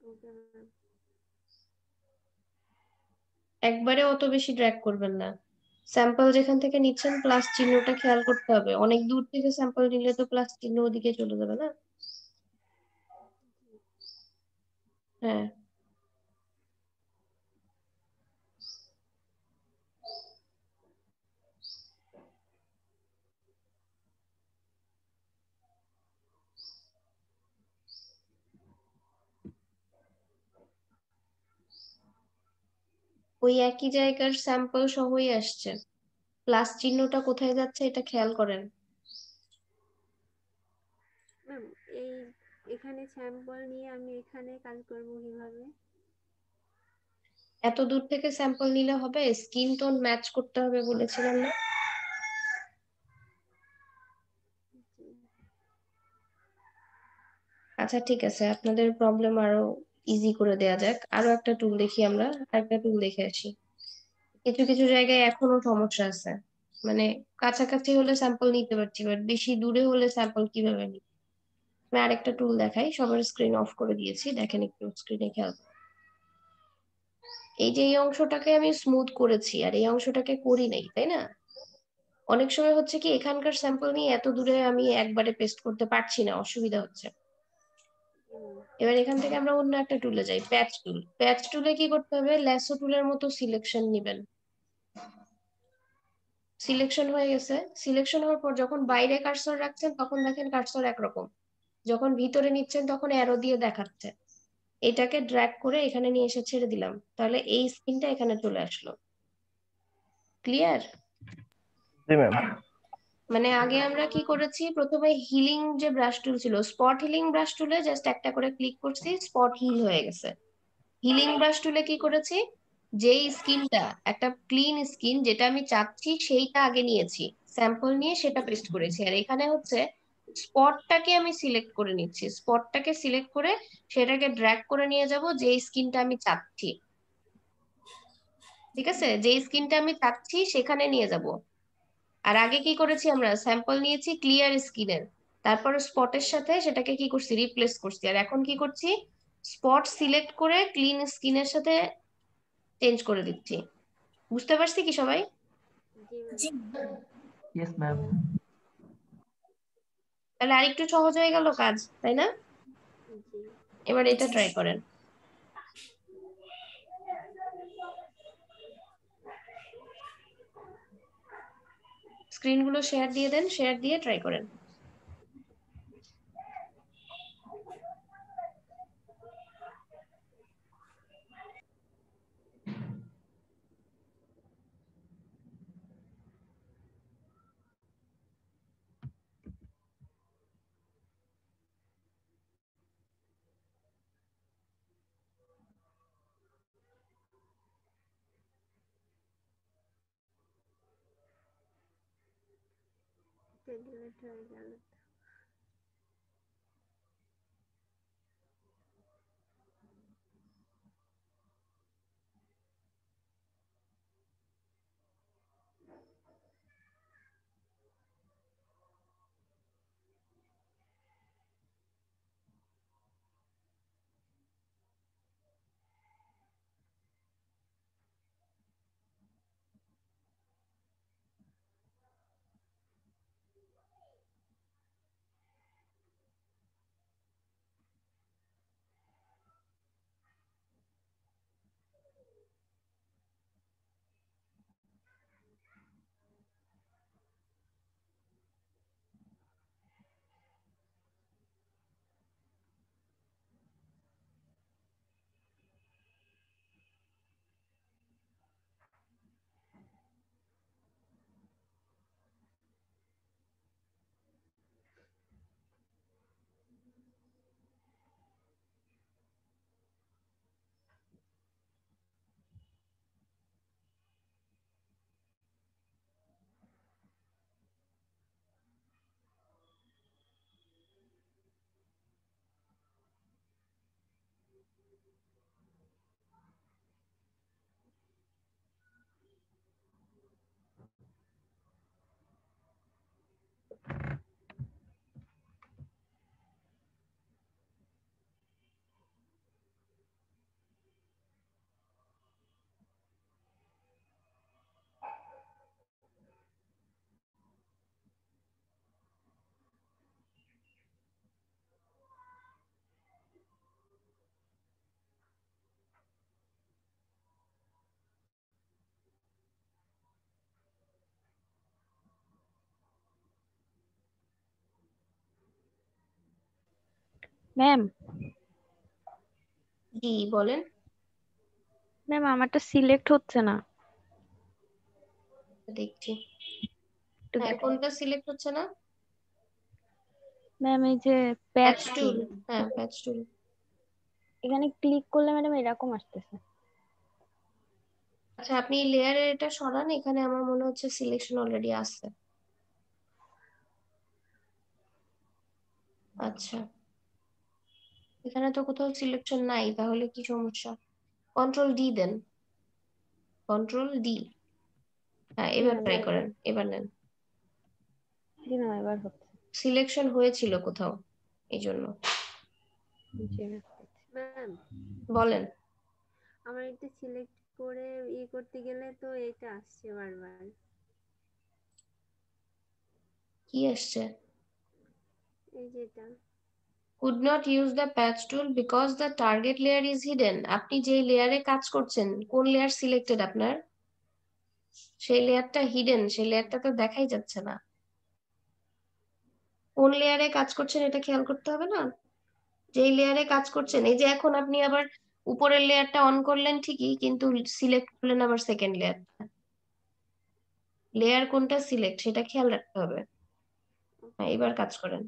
Okay ma'am. একবারে অত বেশি ড্র্যাগ করবেন না। স্যাম্পল যেখান থেকে নিচ্ছেন প্লাস চিহ্নটা খেয়াল করতে হবে, অনেক দূর থেকে স্যাম্পল নিলে তো প্লাস চিহ্ন ওদিকে চলে যাবে না। হ্যাঁ, ওই একই জায়গার স্যাম্পল সহই আসছে, প্লাস চিহ্নটা কোথায় যাচ্ছে এটা খেয়াল করেন। ম্যাম এই এখানে স্যাম্পল নিয়ে আমি এখানে কাজ করবো কিভাবে? এত দূর থেকে স্যাম্পল নিলে হবে? স্কিন টোন ম্যাচ করতে হবে বলেছিলাম না? আচ্ছা ঠিক আছে, আপনাদের প্রবলেম আরো ইজি করে দেয়া যাক। আরো একটা টুল দেখি আমরা, আরেকটা টুল দেখে আসি। কিছু কিছু জায়গায় এখনো সমস্যা আছে, মানে কাছাকাছি হলে স্যাম্পল নিতে পারছি, বাট বেশি দূরে হলে স্যাম্পল কিভাবে নিই। আমি আরেকটা টুল দেখাই, সবার স্ক্রিন অফ করে দিয়েছি, দেখেন একটু স্ক্রিনে খেয়াল করুন। এই যে এই অংশটাকে আমি স্মুথ করেছি আর এই অংশটাকে করি নাই, তাই না? অনেক সময় হচ্ছে কি এখানকার স্যাম্পল নিয়ে এত দূরে আমি একবারে পেস্ট করতে পারছি না, অসুবিধা হচ্ছে। এবার এখান থেকে আমরা অন্য একটা টুলে যাই, প্যাচ টুল। প্যাচ টুলে কি করতে হবে, ল্যাসো টুলের মতো সিলেকশন নিবেন। সিলেকশন হয়ে গেছে, সিলেকশন হওয়ার পর যখন বাইরে কার্সর রাখছেন তখন দেখেন কার্সর একরকম, যখন ভিতরে নিচ্ছেন তখন অ্যারো দিয়ে দেখাচ্ছে। এটাকে ড্র্যাগ করে এখানে নিয়ে এসে ছেড়ে দিলাম, তাহলে এই স্কিনটা এখানে চলে আসলো। ক্লিয়ার? জি ম্যাম। মানে আগে আমরা কি করেছি, প্রথমে হিলিং যে ব্রাশ টুল ছিল, স্পট হিলিং ব্রাশ টুলে জাস্ট একটা করে ক্লিক করছি, স্পট হিল হয়ে গেছে। হিলিং ব্রাশ টুলে কি করেছি, যেই স্কিনটা একটা ক্লিন স্কিন যেটা আমি চাচ্ছি সেইটা আগে নিয়েছি, স্যাম্পল নিয়ে সেটা পেস্ট করেছি। আর এখানে হচ্ছে স্পটটাকে আমি সিলেক্ট করে নিচ্ছি, স্পটটাকে সিলেক্ট করে সেটাকে ড্র্যাগ করে নিয়ে যাব যেই স্কিনটা আমি চাচ্ছি। ঠিক আছে, যেই স্কিনটা আমি চাচ্ছি সেখানে নিয়ে যাব। আর আগে কি করেছি, আমরা স্যাম্পল নিয়েছি ক্লিয়ার স্কিনের, তারপর স্পটের সাথে সেটাকে কি করছি, রিপ্লেস করছি। আর এখন কি করছি, স্পট সিলেক্ট করে ক্লিন স্কিনের সাথে চেঞ্জ করে দিচ্ছি। বুঝতে পারছি কি সবাই? জি ম্যাম। Yes ma'am. তাহলে আরেকটু সহজ হয়ে গেল কাজ, তাই না? জি। এবার এটা ট্রাই করেন। স্ক্রিন গুলো শেয়ার দিয়ে দেন, শেয়ার দিয়ে ট্রাই করেন। ডেলিভারি হয়ে গেল। ম্যাম, জি বলেন। ম্যাম আমারটা সিলেক্ট হচ্ছে না। দেখছি। একটু হ্যাঁ, দেখেন। কোনটা সিলেক্ট হচ্ছে না? ম্যাম এই যে প্যাচ প্যাচ টুল, টুল। হ্যাঁ, প্যাচ টুল। এখানে ক্লিক করলে ম্যাডাম এরকম আসতেছে। আচ্ছা, আপনি লেয়ারের এটা সরান, এখানে আমার মনে হচ্ছে সিলেকশন অলরেডি আছে। আচ্ছা, এখানে তো কোথাও সিলেকশন নাই, তাহলে কি সমস্যা? কন্ট্রোল ডি দেন, কন্ট্রোল ডি। হ্যাঁ, জি এবার ম্যাম, ট্রাই করেন, এবার নেন। জি ম্যাম, এবার হচ্ছে। সিলেকশন হয়েছিল কোথাও, এই জন্য। জি ম্যাম। ম্যাম বলেন। আমার এটা সিলেক্ট করে করতে গেলে তো এটা আসছে বারবার। কি আসছে? এই যেটা could not use the patch tool because the target layer is hidden। আপনি যে লেয়ারে কাজ করছেন, কোন লেয়ার সিলেক্টেড আপনার, সেই লেয়ারটা হিডেন, সেই লেয়ারটা তো দেখাই যাচ্ছে না। কোন লেয়ারে কাজ করছেন এটা খেয়াল করতে হবে না? যেই লেয়ারে কাজ করছেন, এই যে এখন আপনি আবার উপরের লেয়ারটা অন করলেন ঠিকই, কিন্তু সিলেক্ট করলেন আবার সেকেন্ড লেয়ারটা। লেয়ার কোনটা সিলেক্ট সেটা খেয়াল রাখতে হবে। হ্যাঁ, এবার কাজ করেন।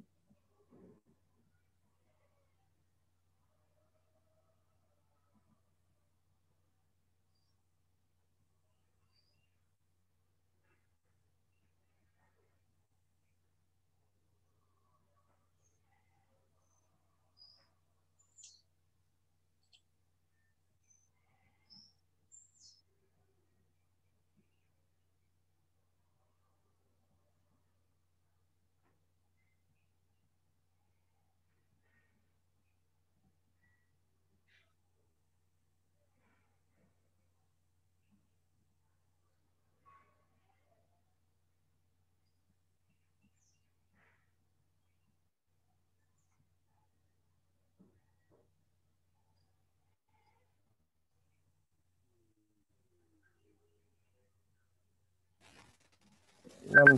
ম্যাম,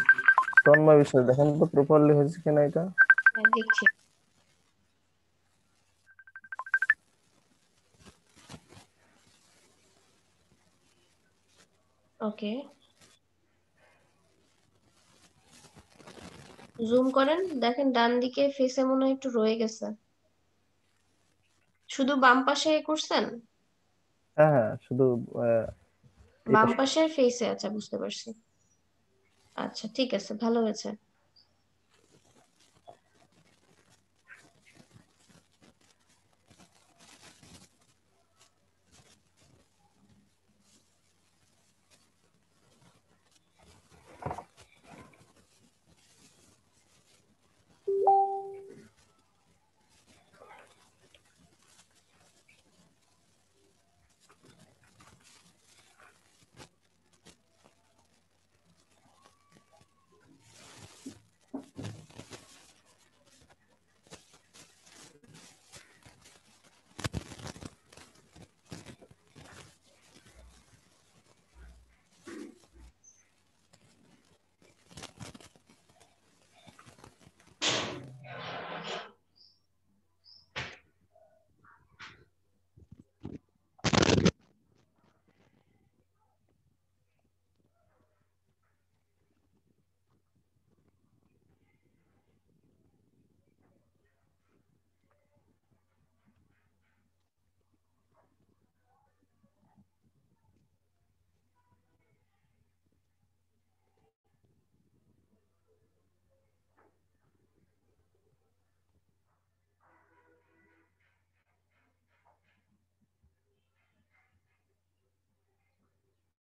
তন্ময় বিষয় দেখেন তো প্রপারলি হয়েছে কিনা এটা। হ্যাঁ, দেখছি। ওকে, জুম করেন, দেখেন ডান দিকে ফেসে মনে হয় একটু রয়ে গেছে। শুধু বাম পাশে করছেন? হ্যাঁ হ্যাঁ, শুধু এই বাম পাশে। পাশের ফেসে, আচ্ছা বুঝতে পারছি। আচ্ছা ঠিক আছে, ভালো হয়েছে।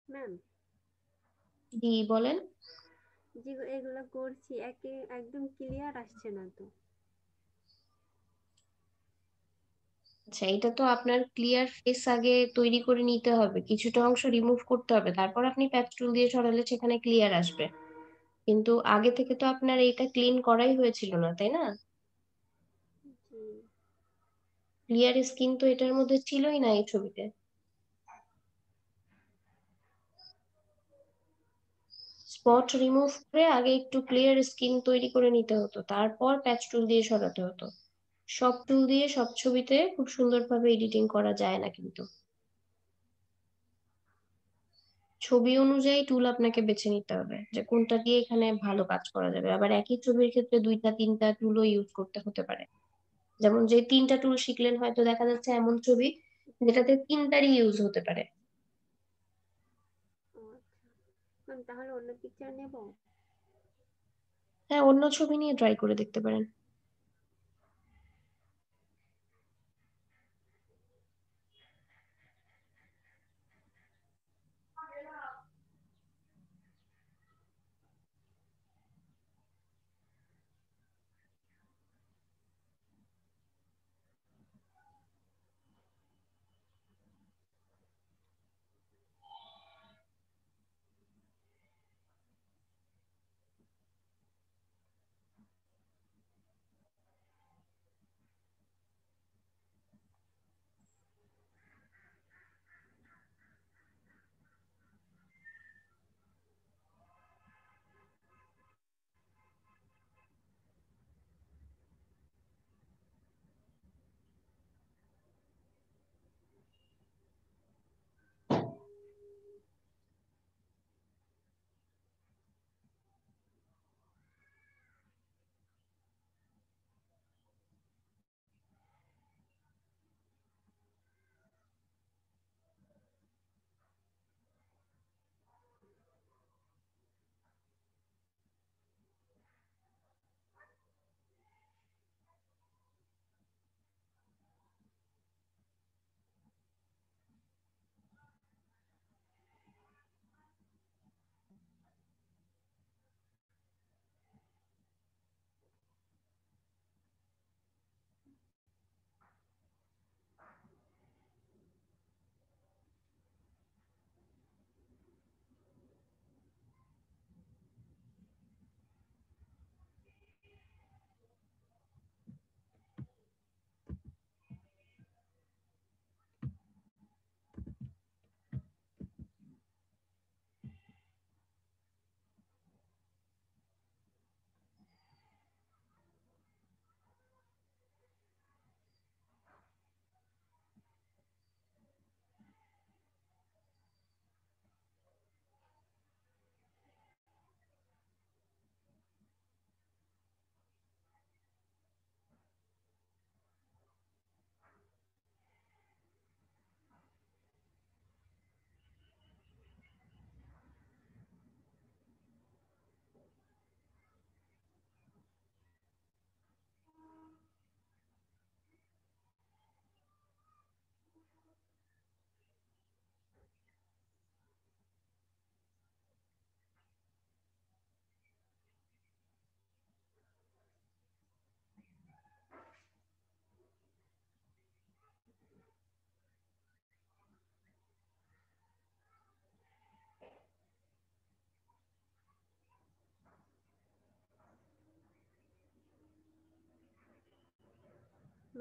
ম্যাম জি বলেন। যে এগুলো করছি একদম ক্লিয়ার আসছে না তো। আচ্ছা, এটা তো আপনার ক্লিয়ার ফেস আগে তৈরি করে নিতে হবে, কিছুটা অংশ রিমুভ করতে হবে, তারপর আপনি প্যাচ টুল দিয়ে সরালে সেখানে ক্লিয়ার আসবে। কিন্তু আগে থেকে তো আপনার এইটা ক্লিন করাই হয়েছিল না, তাই না? জি ক্লিয়ার স্কিন তো এটার মধ্যে ছিলই না এই ছবিতে। স্পট রিমুভ করে আগে একটু ক্লিয়ার স্কিন তৈরি করে নিতে হতো, তারপর প্যাচ টুল দিয়ে সরাতে হতো। সব টুল দিয়ে সব ছবিতে খুব সুন্দরভাবে এডিটিং করা যায় না কিন্তু। ছবি অনুযায়ী টুল আপনাকে বেছে নিতে হবে যে কোনটা দিয়ে এখানে ভালো কাজ করা যাবে। আবার একই ছবির ক্ষেত্রে দুইটা তিনটা টুলও ইউজ করতে হতে পারে। যেমন যে তিনটা টুল শিখলেন, হয়তো দেখা যাচ্ছে এমন ছবি যেটাতে তিনটারই ইউজ হতে পারে। ও আচ্ছা ম্যাম, তাহলে অন্য পিকচার নেব? হ্যাঁ, অন্য ছবি নিয়ে ট্রাই করে দেখতে পারেন।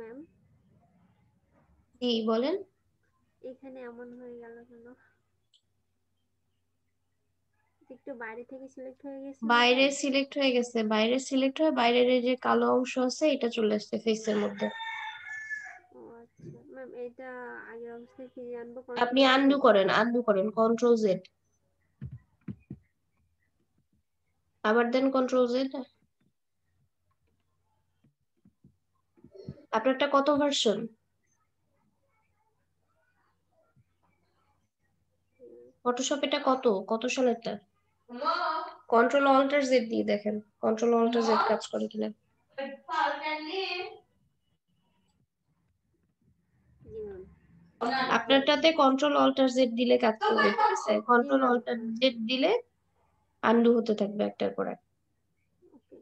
ম্যাম জি বলেন। এখানে এমন হয়ে গেল কেন? একটু বাইরে থেকে সিলেক্ট হয়ে গেছিল বাইরে তাই। সিলেক্ট হয়ে গেছে, বাইরে সিলেক্ট হয়ে বাইরের এই যে কালো অংশ আছে এটা চলে আসছে ফেসের মধ্যে। ও আচ্ছা ম্যাম, এটা আগের অবস্থায় ফিরিয়ে আনবো আপনি কন্ট্রোল আনডু জেড। করেন, আনডু করেন, কন্ট্রোল জেড, আবার দেন কন্ট্রোল জেড। আপনারটা কত ভার্সন? ফটোশপ এটা কত কত সালেরটা? কন্ট্রোল অল্টার জেড দিয়ে দেখেন, কন্ট্রোল অল্টার জেড কাজ করে কিনা। জি ম্যাম। আপনারটাতে কন্ট্রোল অল্টার জেড দিলে কাজ করবে, ঠিক আছে? জি কন্ট্রোল ম্যাম, অল্টার জেড দিলে আনডু হতে থাকবে একটার পর একটা। ওকে।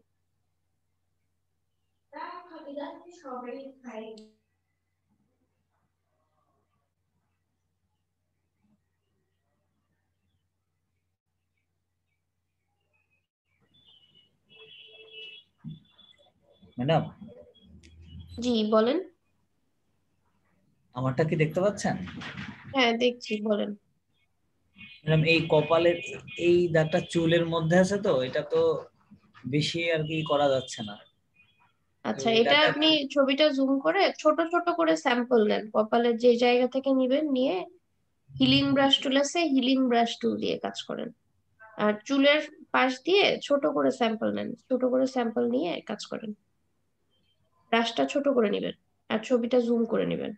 ম্যাডাম জি বলেন। আমারটা কি দেখতে পাচ্ছেন? হ্যাঁ দেখছি, বলেন। ম্যাডাম এই কপালের এই দাগটা চুলের মধ্যে আছে, তো এটা তো বেশি আর কি করা যাচ্ছে না। তো আচ্ছা, এই এটা দাগটা আপনি ছবিটা জুম করে ছোট ছোট করে স্যাম্পল নেন, কপালের যে জায়গা থেকে নিবেন, নিয়ে হিলিং ব্রাশ টুল আছে, হিলিং ব্রাশ টুল দিয়ে কাজ করেন। আর চুলের পাশ দিয়ে ছোট করে স্যাম্পল নেন, ছোট করে স্যাম্পল নিয়ে কাজ করেন। ব্রাশটা ছোট করে নিবেন আর ছবিটা জুম করে নিবেন।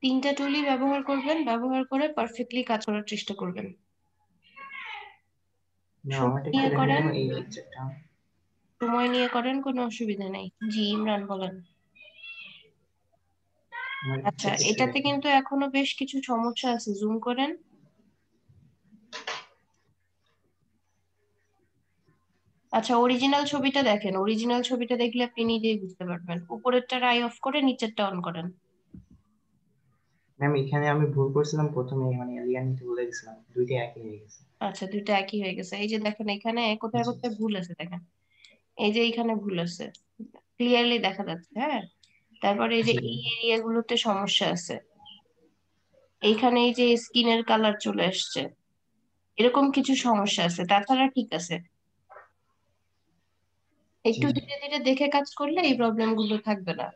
তিনটা টুলই ব্যবহার করবেন, ব্যবহার করে পারফেক্টলি কাজ করার চেষ্টা করবেন। সময় নিয়ে করেন, সময় নিয়ে করেন, কোনো অসুবিধা নেই। জি ইমরান বলেন। আচ্ছা, এটাতে কিন্তু এখনো বেশ কিছু সমস্যা আছে, জুম করেন। আচ্ছা, অরিজিনাল ছবিটা দেখেন, অরিজিনাল ছবিটা দেখলে আপনি নিজেই বুঝতে পারবেন। উপরেরটা আই অফ করে নিচেরটা অন করেন। ম্যাম এখানে আমি ভুল করছিলাম, প্রথমে মানে এলিয়ান নিতে ভুলে গেছিলাম, দুইটা একই হয়ে গেছে। আচ্ছা, দুইটা একই হয়ে গেছে। এই যে দেখেন এখানে কোথায় জি কোথায় ভুল আছে দেখেন, এই যে এইখানে ভুল আছে, ক্লিয়ারলি দেখা যাচ্ছে। হ্যাঁ, তারপরে এই যে জি এই এরিয়াগুলোতে সমস্যা আছে, এইখানে এই যে স্কিনের কালার চলে আসছে, এরকম কিছু সমস্যা আছে। তাছাড়া ঠিক আছে, জি একটু ধীরে ধীরে দেখে কাজ করলে এই প্রবলেম গুলো থাকবে না।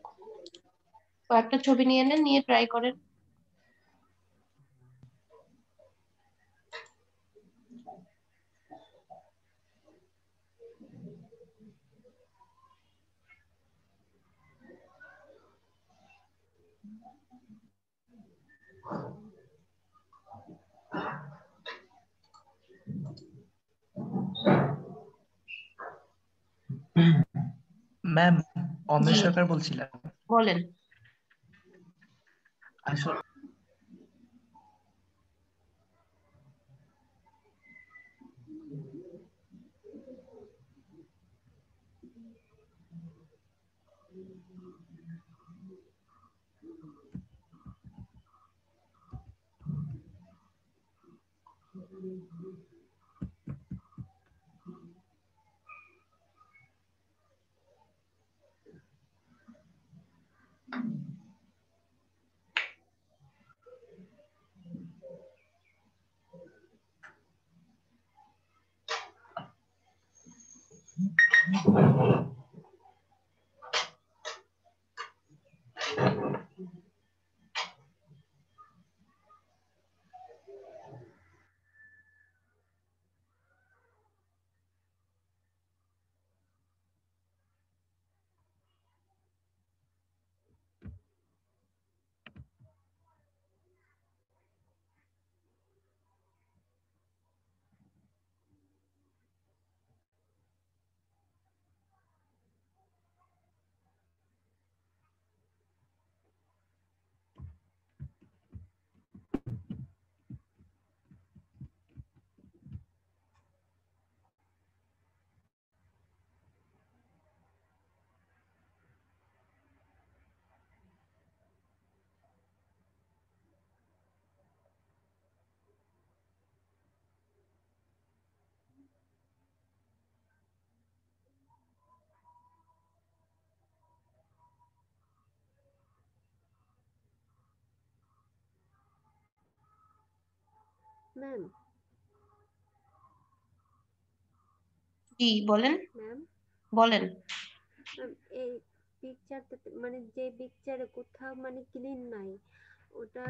কয়েকটা ছবি নিয়ে নেন, নিয়ে ট্রাই করেন। ম্যাম অমৃত জি সরকার বলছিলাম। বলেন। আসলে ম্যাম জি বলেন ম্যাম বলেন। ম্যাম এই পিকচারটা মানে যে পিকচারে কোথাও মানে ক্লিন নাই ওটা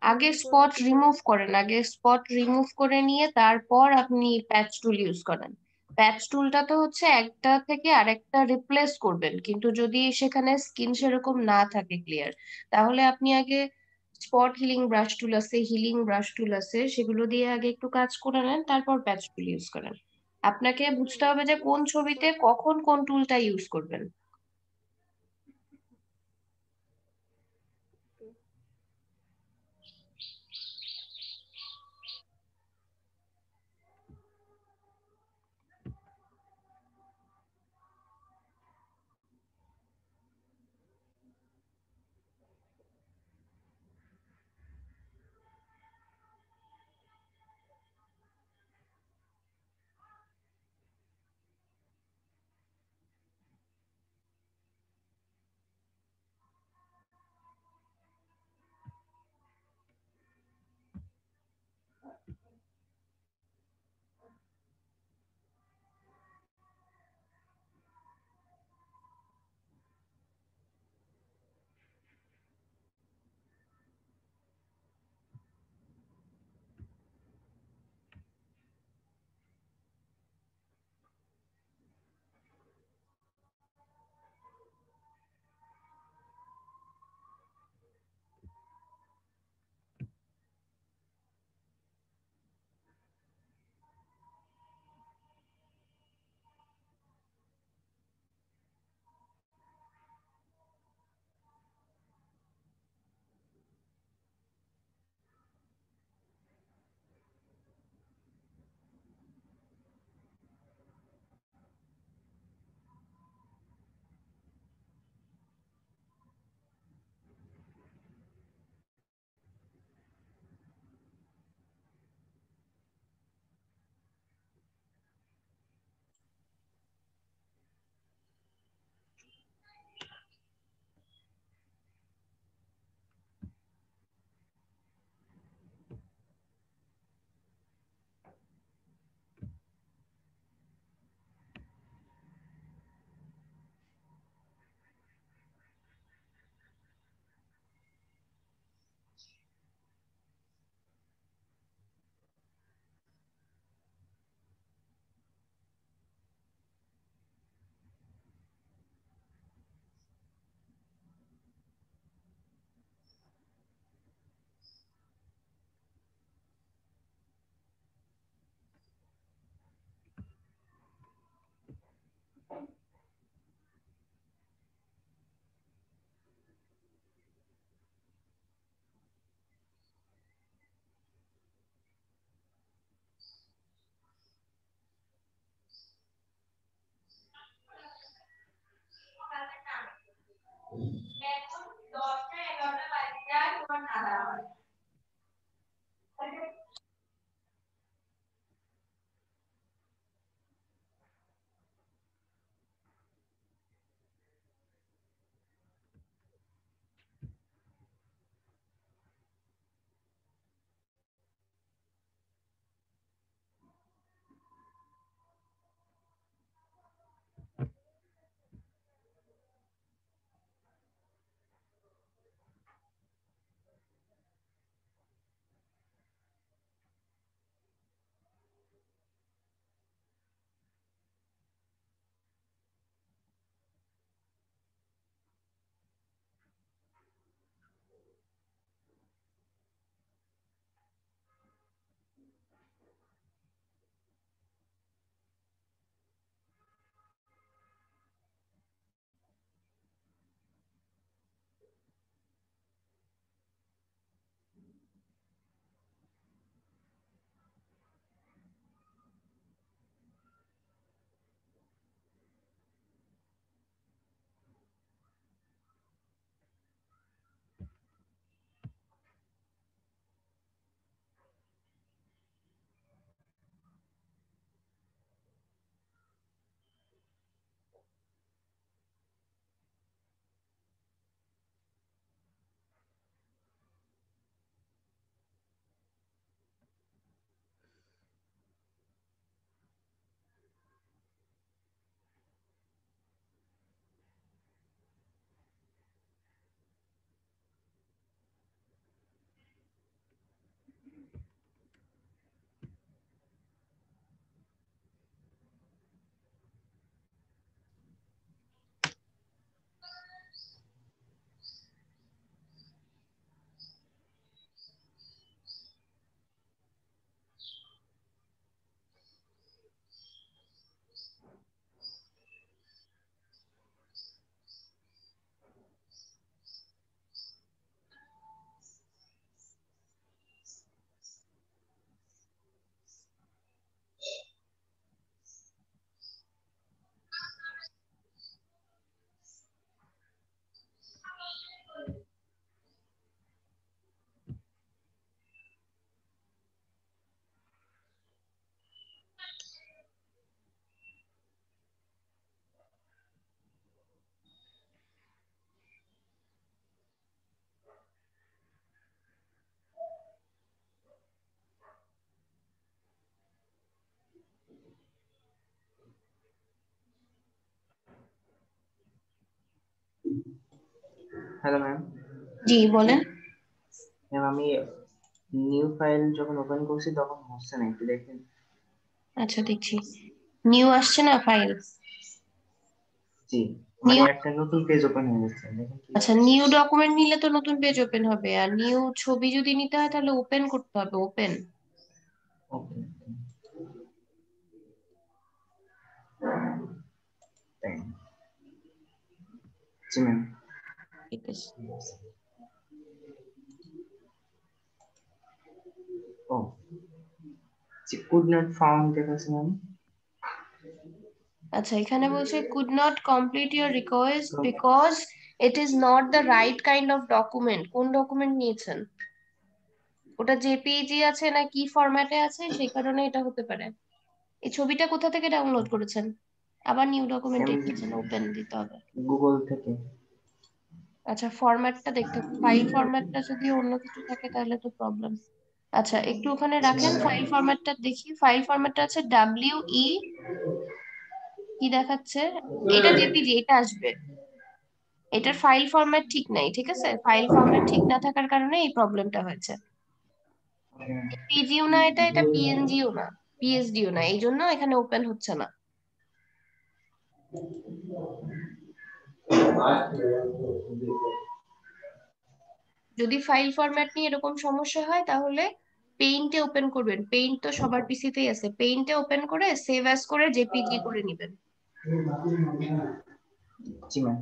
আগে ক্লিন করবো স্পট কিভাবে? রিমুভ করেন, আগে স্পট রিমুভ করে নিয়ে তারপর আপনি প্যাচ টুল ইউজ করেন। প্যাচ টুলটা তো হচ্ছে একটা থেকে আরেকটা রিপ্লেস করবেন, কিন্তু যদি সেখানে স্কিন সেরকম না থাকে ক্লিয়ার, তাহলে আপনি আগে স্পট হিলিং ব্রাশ টুল আছে, হিলিং ব্রাশ টুল আছে, সেগুলো দিয়ে আগে একটু কাজ করে নেন, তারপর প্যাচ টুল ইউজ করেন। আপনাকে বুঝতে হবে যে কোন ছবিতে কখন কোন টুলটা ইউজ করবেন। Hello ma'am. জি বলেন। ম্যাম আমি নিউ ফাইল যখন ওপেন করছি তখন হচ্ছে না, একটু দেখেন। আচ্ছা দেখছি, নিউ আসছে না ফাইল? জি, মানে নিউ, একটা নতুন পেজ ওপেন হয়ে যাচ্ছে, দেখেন কি। আচ্ছা নিউ ডকুমেন্ট নিলে তো নতুন পেজ ওপেন হবে, আর নিউ ছবি যদি নিতে হয় তাহলে ওপেন করতে হবে, ওপেন। ওকে, জি ম্যাম। ঠিক আছে। ও জি, কুড নট ফাউন্ড দেখাচ্ছে ম্যাম। আচ্ছা এখানে বলছে could not complete your request because it is not the right kind of document। কোন ডকুমেন্ট নিয়েছেন? ওটা জেপিইজি আছে না কি ফরম্যাটে আছে, সেই কারণে এটা হতে পারে। এই ছবিটা কোথা থেকে ডাউনলোড করেছেন? আবার নিউ ডকুমেন্টে গেছেন, ওপেন দিতে হবে। গুগল থেকে। আচ্ছা ফরম্যাটটা দেখতে হবে, ফাইল ফরম্যাটটা যদি অন্য কিছু থাকে তাহলে তো প্রবলেম। আচ্ছা একটু ওখানে রাখেন, ফাইল ফরম্যাটটা দেখি। ফাইল ফরম্যাটটা আছে WE, কি দেখাচ্ছে? এটা জেপিজি, এটা আসবে। এটার ফাইল ফরম্যাট ঠিক নাই, ঠিক আছে? ফাইল ফরম্যাট ঠিক না থাকার কারণে এই প্রবলেমটা হয়েছে। পিজিও না এটা, এটা পিএনজিও না, পিএসডিও না, এই জন্য এখানে ওপেন হচ্ছে না। যদি ফাইল ফরম্যাট নিয়ে এরকম সমস্যা হয় তাহলে পেইন্টে ওপেন করবেন। পেইন্ট তো সবার পিসিতেই আছে, পেইন্টে ওপেন করে সেভ অ্যাজ করে জেপিজি করে নিবেন। জি ম্যাম।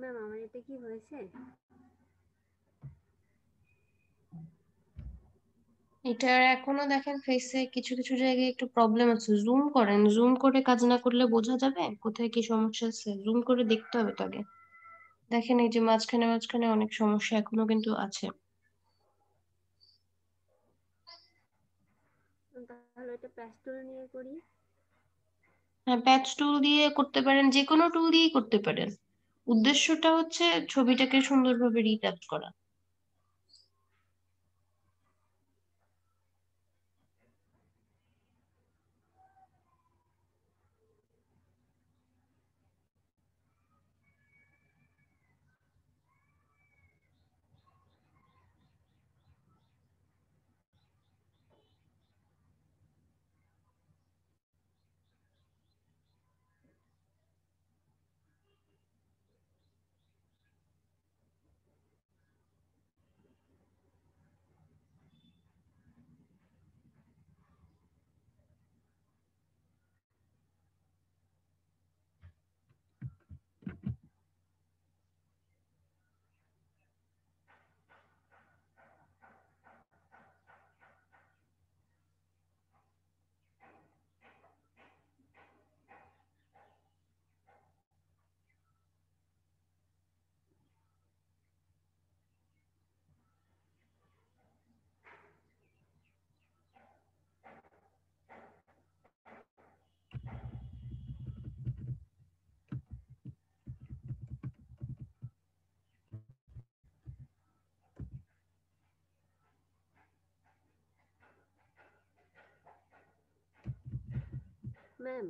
ম্যাম আমার এটা কি হয়েছে? এটার এখনো দেখেন ফেসে কিছু কিছু জায়গায় একটু প্রবলেম আছে। জুম করেন, জুম করে কাজ না করলে বোঝা যাবে কোথায় কি সমস্যা আছে? জুম করে দেখতে হবে তো আগে। দেখেন এই যে মাঝখানে মাঝখানে অনেক সমস্যা এখনো কিন্তু আছে। তাহলে এটা প্যাস্টেল নিয়ে করি। হ্যাঁ প্যাচ টুল দিয়ে করতে পারেন, যে কোনো টুল দিয়েই করতে পারেন। উদ্দেশ্যটা হচ্ছে ছবিটাকে সুন্দরভাবে রিটাচ করা। ম্যাম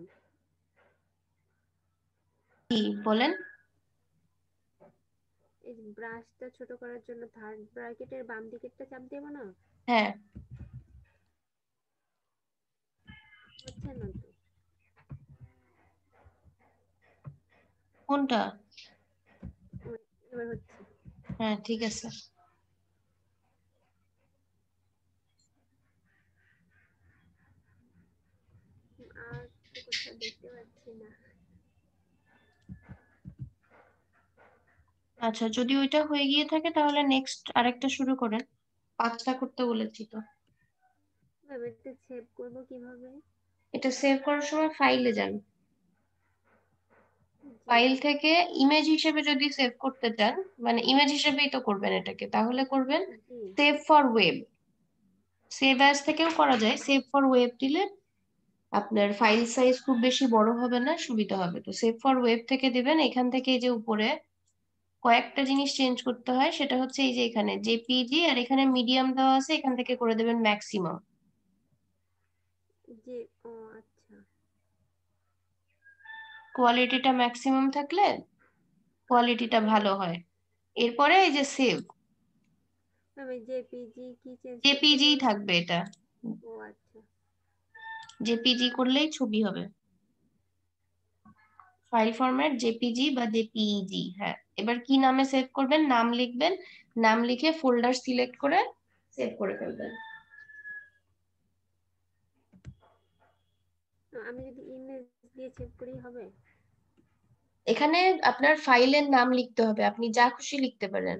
কি বলেন? এই ব্রাশটা ছোট করার জন্য থার্ড ব্র্যাকেটের বাম দিকেরটা চাপ দেবো না? হ্যাঁ, হচ্ছে না তো। কোনটা? এবার হচ্ছে। হ্যাঁ, ঠিক আছে। আর তো কোথাও দেখতে পাচ্ছি না। আচ্ছা, যদি ওইটা হয়ে গিয়ে থাকে তাহলে নেক্সট আরেকটা শুরু করেন। 5টা করতে বলেছি তো। ম্যাম এটা সেভ করবো কিভাবে? এটা সেভ করার সময় ফাইলে যান। জি ফাইল থেকে ইমেজ হিসেবে যদি সেভ করতে চান, মানে ইমেজ হিসেবেই তো করবেন এটাকে, তাহলে করবেন জি save for web. Save as থেকেও করা যায়, সেভ ফর ওয়েব দিলে আপনার ফাইল সাইজ খুব বেশি বড় হবে না, সুবিধা হবে। তো সেভ ফর ওয়েব থেকে দিবেন। এখান থেকে এই যে উপরে কয়েকটা জিনিস চেঞ্জ করতে হয়, সেটা হচ্ছে এই যে এখানে জেপিজি আর এখানে মিডিয়াম দেওয়া আছে, এখান থেকে করে দেবেন ম্যাক্সিমাম। জি ও আচ্ছা। কোয়ালিটিটা ম্যাক্সিমাম থাকলে কোয়ালিটিটা ভালো হয়। এরপরে এই যে সেভ, ম্যাম এই জেপিজি কি চেঞ্জ করতে জেপিজি বলবো? থাকবে এটা। ও আচ্ছা। জেপিজি করলেই ছবি হবে। ফাইল ফরম্যাট জেপিজি বা জেপিইজি। হ্যাঁ, এবার কি নামে সেভ করবেন? নাম লিখবেন। নাম লিখে ফোল্ডার সিলেক্ট করে সেভ করে ফেলবেন। আমি যদি ইমেজ দিয়ে সেভ করি হবে? এখানে আপনার ফাইলের নাম লিখতে হবে, আপনি যা খুশি লিখতে পারেন।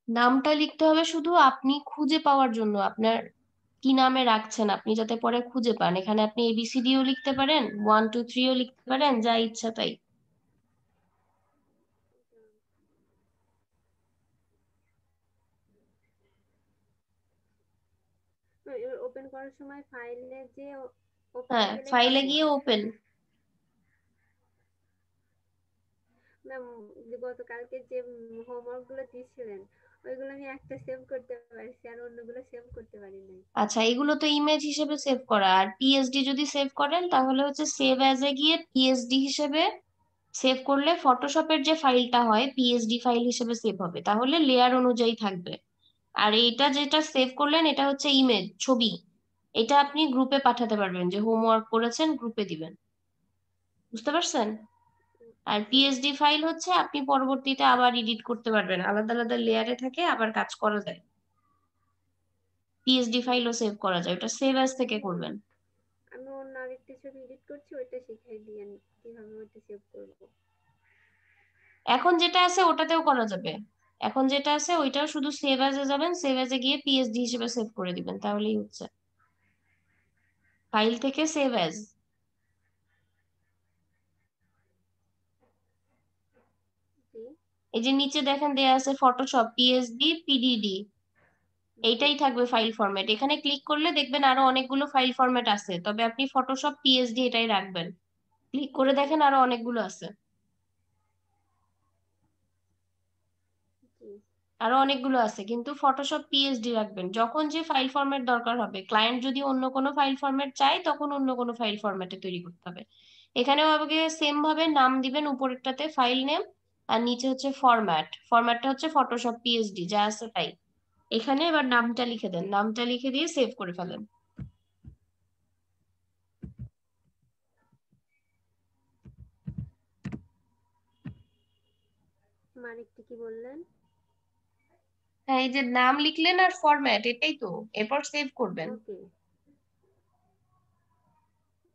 নামটা লিখতে হবে শুধু আপনি খুঁজে পাওয়ার জন্য, আপনার কি নামে রাখছেন আপনি যাতে পরে খুঁজে পান। এখানে আপনি এবিসিডিও লিখতে পারেন, 1 2 3ও লিখতে পারেন, যা ইচ্ছা তাই। এবার ওপেন করার সময় ফাইলে যে ওপেনে হ্যাঁ, গেলে ফাইলে হবে? গিয়ে ওপেন। ম্যাম গতকালকে যে হোমওয়ার্ক গুলো দিয়েছিলেন ওইগুলো আমি একটা সেভ করতে পারছি আর অন্যগুলো সেভ করতে পারি নাই। আচ্ছা, এগুলো তো ইমেজ হিসেবে সেভ করা। আর পিএসডি যদি সেভ করেন তাহলে হচ্ছে সেভ অ্যাজ এ গিয়ে পিএসডি হিসেবে সেভ করলে ফটোশপের যে ফাইলটা হয় পিএসডি ফাইল হিসেবে সেভ হবে, তাহলে লেয়ার অনুযায়ী থাকবে। আর এইটা যেটা সেভ করলেন এটা হচ্ছে ইমেজ, ছবি। এটা আপনি গ্রুপে পাঠাতে পারবেন, যে হোমওয়ার্ক করেছেন গ্রুপে দিবেন। বুঝতে পারছেন? আর জি পিএসডি ফাইল হচ্ছে আপনি পরবর্তীতে আবার এডিট করতে পারবেন, আলাদা আলাদা লেয়ারে থাকে, আবার কাজ করা যায়। পিএসডি ফাইলও সেভ করা যায়, ওটা সেভ অ্যাজ থেকে করবেন। আমি অন্য আরেকটা ছবি এডিট করছি ওইটা শিখাই দিয়েন কিভাবে ওইটা সেভ করব। এখন যেটা আছে ওটাতেও করা যাবে। এখন যেটা আছে ওইটাও শুধু সেভ অ্যাজে যাবেন, সেভ অ্যাজে গিয়ে পিএসডি হিসেবে সেভ করে দিবেন, তাহলেই হচ্ছে। ফাইল থেকে সেভ অ্যাজ। জি এই যে নিচে দেখেন দেয়া আছে ফটোশপ পিএসডি পিডিডি, জি এইটাই থাকবে ফাইল ফরম্যাট। এখানে ক্লিক করলে দেখবেন আরো অনেকগুলো ফাইল ফরম্যাট আছে, তবে আপনি ফটোশপ পিএসডি এটাই রাখবেন। ক্লিক করে দেখেন আরো অনেকগুলো আছে, জি আরো অনেকগুলো আছে, কিন্তু ফটোশপ পিএসডি রাখবেন। যখন যে ফাইল ফরম্যাট দরকার হবে, ক্লায়েন্ট যদি অন্য কোনো ফাইল ফরম্যাট চায় তখন অন্য কোনো ফাইল ফরম্যাটে তৈরি করতে হবে। এখানেও আগে সেম ভাবে নাম দিবেন, উপরেরটাতে ফাইল নেম আর নিচে হচ্ছে ফরম্যাট। ফরম্যাটটা হচ্ছে ফটোশপ পিএসডি, যা আছে তাই। এখানে এবার নামটা লিখে দেন, নামটা লিখে দিয়ে সেভ করে ফেলেন। আরেকটা কি বললেন? হ্যাঁ, এই যে নাম লিখলেন আর ফরম্যাট, এটাই তো। এরপর সেভ করবেন। ওকে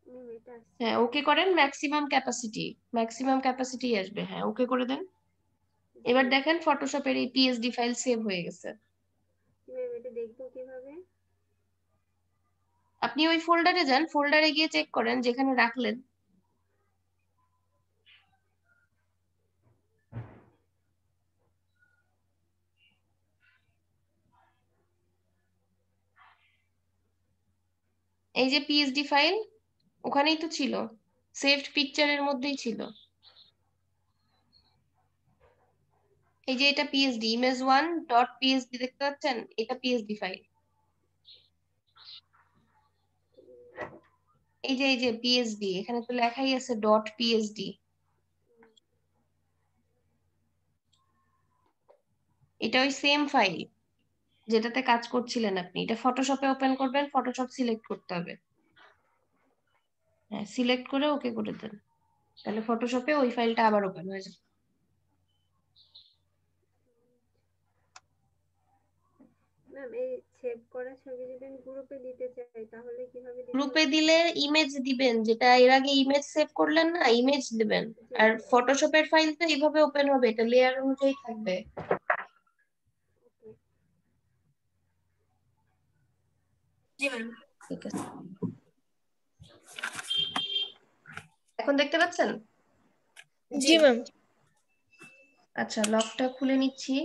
ম্যাম এটা আসছে হ্যাঁ, না। ওকে করেন। ম্যাক্সিমাম ক্যাপাসিটি, ম্যাক্সিমাম ক্যাপাসিটি আসবে। হ্যাঁ, ওকে করে দেন। এবার জি দেখেন ফটোশপের এই পিএসডি ফাইল সেভ হয়ে গেছে। ম্যাম এটা দেখবো কিভাবে? আপনি ওই ফোল্ডারে যান, ফোল্ডারে গিয়ে চেক করেন যেখানে রাখলেন। এই যে পিএসডি ফাইল, ওখানেই তো ছিল, সেভড পিকচারের মধ্যেই ছিল। এই যে এটা পিএসডি, image1.psd দেখতে পাচ্ছেন, এটা পিএসডি ফাইল। এই যে পিএসডি, এখানে তো লেখাই আছে .psd। এটা ওই সেম ফাইল যেটাতে কাজ করছিলেন আপনি। এটা ফটোশপে ওপেন করবেন, ফটোশপ সিলেক্ট করতে হবে। হ্যাঁ, সিলেক্ট করে ওকে করে দেন, তাহলে ফটোশপে ওই ফাইলটা আবার ওপেন হয়ে যাবে। ম্যাম এই সেভ করা ছবি যদি আমি গ্রুপে দিতে চাই তাহলে কিভাবে দিতে গ্রুপে হবে? দিলে ইমেজ দিবেন, যেটা এর আগে ইমেজ সেভ করলেন না, ইমেজ দিবেন। আর ফটোশপের ফাইল তো এইভাবে ওপেন হবে, এটা লেয়ার অনুযায়ী থাকবে। জি ম্যাম, ঠিক আছে। এখন দেখতে পাচ্ছেন? জি ম্যাম। আচ্ছা, লকটা খুলে নিচ্ছি।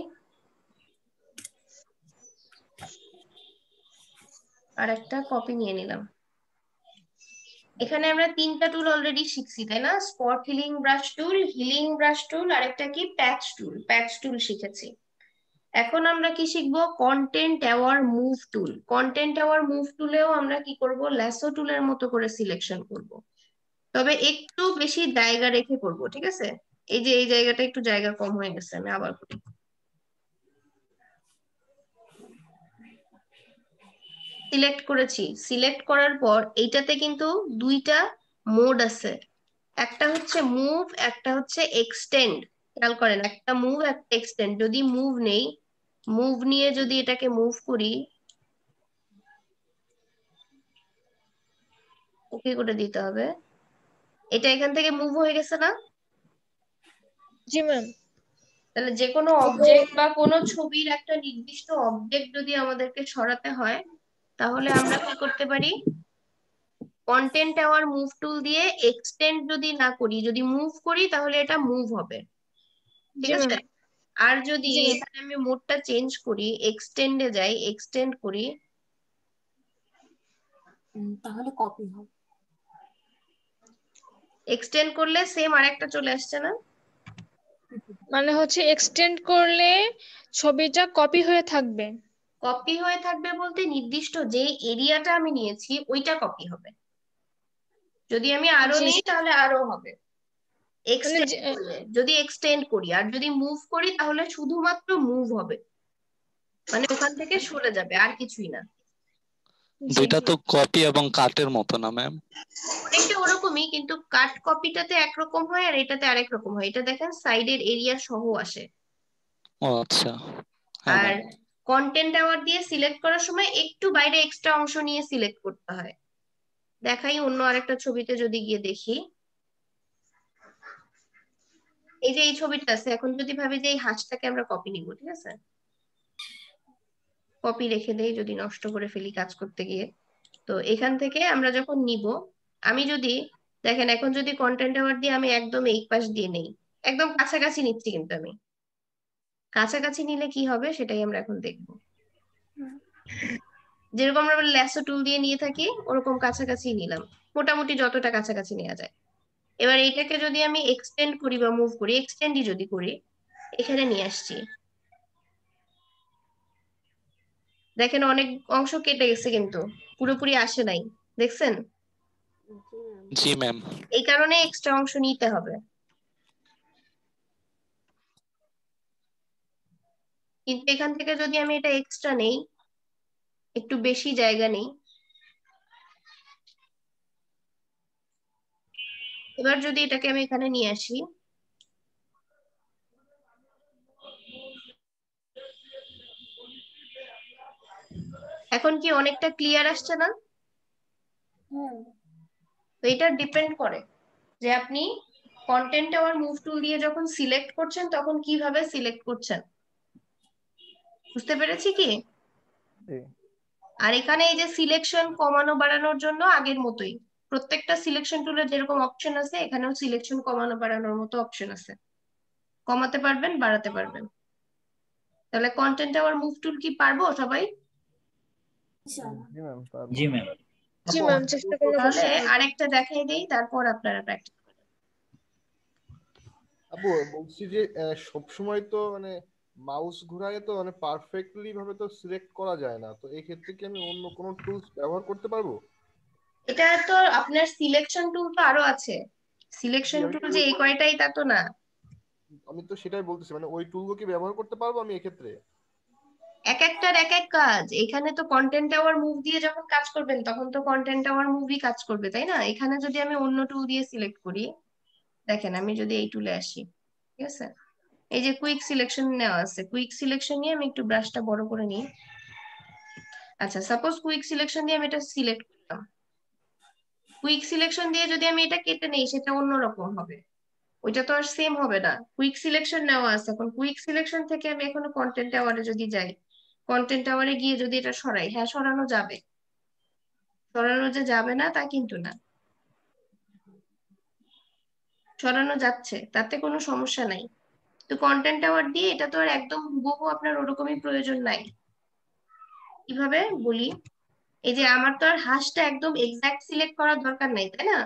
আর একটা কপি নিয়ে নিলাম। এখানে আমরা 3টা টুল অলরেডি শিখছি, তাই না? স্পট হিলিং ব্রাশ টুল, আর একটা কি প্যাচ টুল শিখেছি। এখন আমরা কি শিখবো? Content aware move tool. Content aware move টুলেও আমরা কি করব? ল্যাসো টুলের মতো করে সিলেকশন করব, তবে একটু বেশি জায়গা রেখে করব, ঠিক আছে? এই যে এই জায়গাটা একটু জায়গা কম হয়ে গেছে, আমি আবার করি। সিলেক্ট করেছি, সিলেক্ট করার পর এইটাতে কিন্তু 2টা মোড আছে, একটা হচ্ছে মুভ, একটা হচ্ছে এক্সটেন্ড। খেয়াল করেন, একটা মুভ একটা এক্সটেন্ড। যদি মুভ নেই, মুভ নিয়ে যদি এটাকে মুভ করি, ওকে করে দিতে হবে। এটা এখান থেকে মুভ হয়ে গেছে না? জি ম্যাম। তাহলে যে কোনো অবজেক্ট বা কোনো ছবির একটা নির্দিষ্ট অবজেক্ট যদি আমাদেরকে সরাতে হয়, তাহলে আমরা কি করতে পারি? কন্টেন্ট অ্যাওয়ার মুভ টুল দিয়ে এক্সটেন্ড যদি না করি, যদি মুভ করি, তাহলে এটা মুভ হবে, ঠিক জি আছে? ম্যাম। আর যদি জি ম্যাম। এখানে আমি মোডটা চেঞ্জ করি, এক্সটেন্ডে যাই, এক্সটেন্ড করি, তাহলে কপি হবে। এক্সটেন্ড করলে সেম আরেকটা চলে আসছে না? মানে হচ্ছে এক্সটেন্ড করলে ছবিটা কপি হয়ে থাকবে। কপি হয়ে থাকবে বলতে নির্দিষ্ট যে এরিয়াটা আমি নিয়েছি ওইটা কপি হবে। যদি আমি আরো জি। নিই তাহলে আরো হবে। মানে এক্সটেন্ড করলে, যদি এক্সটেন্ড করি আর যদি মুভ করি, তাহলে শুধুমাত্র মুভ হবে, মানে ওখান থেকে সরে যাবে, আর কিছুই না। দুইটা তো কপি এবং কাটের মতো না ম্যাম? অনেকটা ওরকমই, কিন্তু কাট কপিটাতে একরকম হয় আর এটাতে আরেক রকম হয়। এটা দেখেন সাইডের এরিয়া সহ আসে। ও আচ্ছা, হ্যাঁ আর ম্যাম। কন্টেন্ট অ্যাওয়ার্ড দিয়ে সিলেক্ট করার সময় একটু বাইরে এক্সট্রা অংশ নিয়ে সিলেক্ট করতে হয়। দেখাই অন্য আরেকটা ছবিতে যদি গিয়ে দেখি, এই যে এই ছবিটা আছে, এখন যদি ভাবি যে এই হাঁসটাকে আমরা কপি নিব, ঠিক আছে? কপি রেখে দেই, যদি নষ্ট করে ফেলি কাজ করতে গিয়ে। তো এখান থেকে আমরা যখন নিব, আমি যদি দেখেন, এখন যদি কন্টেন্ট অ্যাওয়ার্ড দিয়ে আমি একদম এই পাশ দিয়ে নেই, একদম কাছাকাছি নিচ্ছি, কিন্তু আমি কাছাকাছি নিলে কি হবে সেটাই আমরা এখন দেখবো। যেরকম আমরা ল্যাসো টুল দিয়ে নিয়ে থাকি, ওরকম কাছাকাছি নিলাম, মোটামুটি যতটা কাছাকাছি নেওয়া যায়। এবার এইটাকে যদি আমি এক্সটেন্ড করি বা মুভ করি, এক্সটেন্ডই যদি করি, এখানে নিয়ে আসছি, দেখেন অনেক অংশ কেটে গেছে, কিন্তু পুরোপুরি আসে নাই, দেখছেন? জি ম্যাম। এই কারণে এক্সট্রা অংশ নিতে হবে। কিন্তু এখান থেকে যদি আমি এটা এক্সট্রা নেই, একটু বেশি জায়গা নেই, এবার যদি এটাকে আমি এখানে নিয়ে আসি, এখন কি অনেকটা ক্লিয়ার আসছে না? তো এটা ডিপেন্ড করে যে আপনি কন্টেন্ট অ্যাওয়ার মুভ টুল দিয়ে যখন সিলেক্ট করছেন তখন কিভাবে সিলেক্ট করছেন। বুঝতে পেরেছি কি? আর এখানে এই যে সিলেকশন কমানো বাড়ানোর জন্য আগের মতোই, প্রত্যেকটা সিলেকশন টুলের যেরকম অপশন আছে, এখানেও সিলেকশন কমানো বাড়ানোর মতো অপশন আছে, কমাতে পারবেন, বাড়াতে পারবেন। তাহলে কন্টেন্ট অ্যাওয়ার মুভ টুল কি পারবো সবাই? জি ম্যাম। জি ম্যাম, চেষ্টা করলে তাহলে অবশ্যই পারবো। আরেকটা দেখাই দেই, তারপর আপনারা প্র্যাকটিস। আপু বলছি যে সবসময় তো মানে মাউস ঘুরায় তো মানে পারফেক্টলি ভাবে তো সিলেক্ট করা যায় না, তো এই ক্ষেত্রে কি আমি অন্য কোনো টুলস ব্যবহার করতে পারবো? এটা তো আপনার সিলেকশন টুল তো আরো আছে। জি সিলেকশন আমি টুল তো যে এই কয়টাই তা তো না। আমি তো সেটাই বলতেছি, মানে ওই টুলগুলো কি ব্যবহার করতে পারবো আমি এক্ষেত্রে? এক একটার এক এক কাজ। এখানে তো কন্টেন্ট টাওয়ার মুভ দিয়ে যখন কাজ করবেন তখন তো কন্টেন্ট টাওয়ার মুভই কাজ করবে, তাই না? এখানে যদি আমি অন্য টুল দিয়ে সিলেক্ট করি, দেখেন আমি যদি এই টুলে আসি, ঠিক আছে, এই যে কুইক সিলেকশন নেওয়া আছে, কুইক সিলেকশন নিয়ে আমি একটু ব্রাশটা বড় করে নিই। আচ্ছা, সাপোজ কুইক সিলেকশন দিয়ে আমি এটা সিলেক্ট করলাম। কুইক সিলেকশন দিয়ে যদি আমি এটা কেটে নেই সেটা অন্যরকম হবে, ওইটা তো আর সেম হবে না। কুইক সিলেকশন নেওয়া আছে, এখন কুইক সিলেকশন থেকে আমি এখনো কন্টেন্ট টাওয়ারে যদি যাই, কন্টেন্ট টাওয়ারে গিয়ে যদি এটা সরাই, হ্যাঁ সরানো যাবে, সরানো যে যাবে না তা কিন্তু না, সরানো যাচ্ছে, তাতে কোনো সমস্যা নাই। তো কন্টেন্ট টাওয়ার দিয়ে এটা তো আর একদম হুবহু আপনার ওরকমই প্রয়োজন নাই। কিভাবে বলি, এই যে আমার তো আর হাঁসটা একদম এক্সাক্ট সিলেক্ট করার দরকার নাই, তাই না?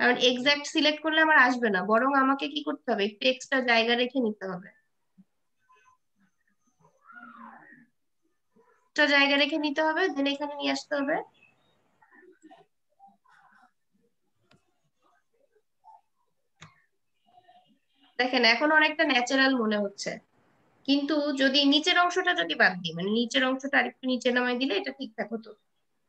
কারণ এক্সাক্ট সিলেক্ট করলে আমার আসবে না, বরং আমাকে কি করতে হবে, একটু এক্সট্রা জায়গা রেখে নিতে হবে, এক্সট্রা জায়গা রেখে নিতে হবে, দেন এখানে নিয়ে আসতে হবে। দেখেন এখন অনেকটা ন্যাচারাল মনে হচ্ছে, কিন্তু যদি নিচের অংশটা যদি বাদ দিই, মানে নিচের অংশটা আরেকটু নিচে নামাই দিলে এটা ঠিকঠাক হতো।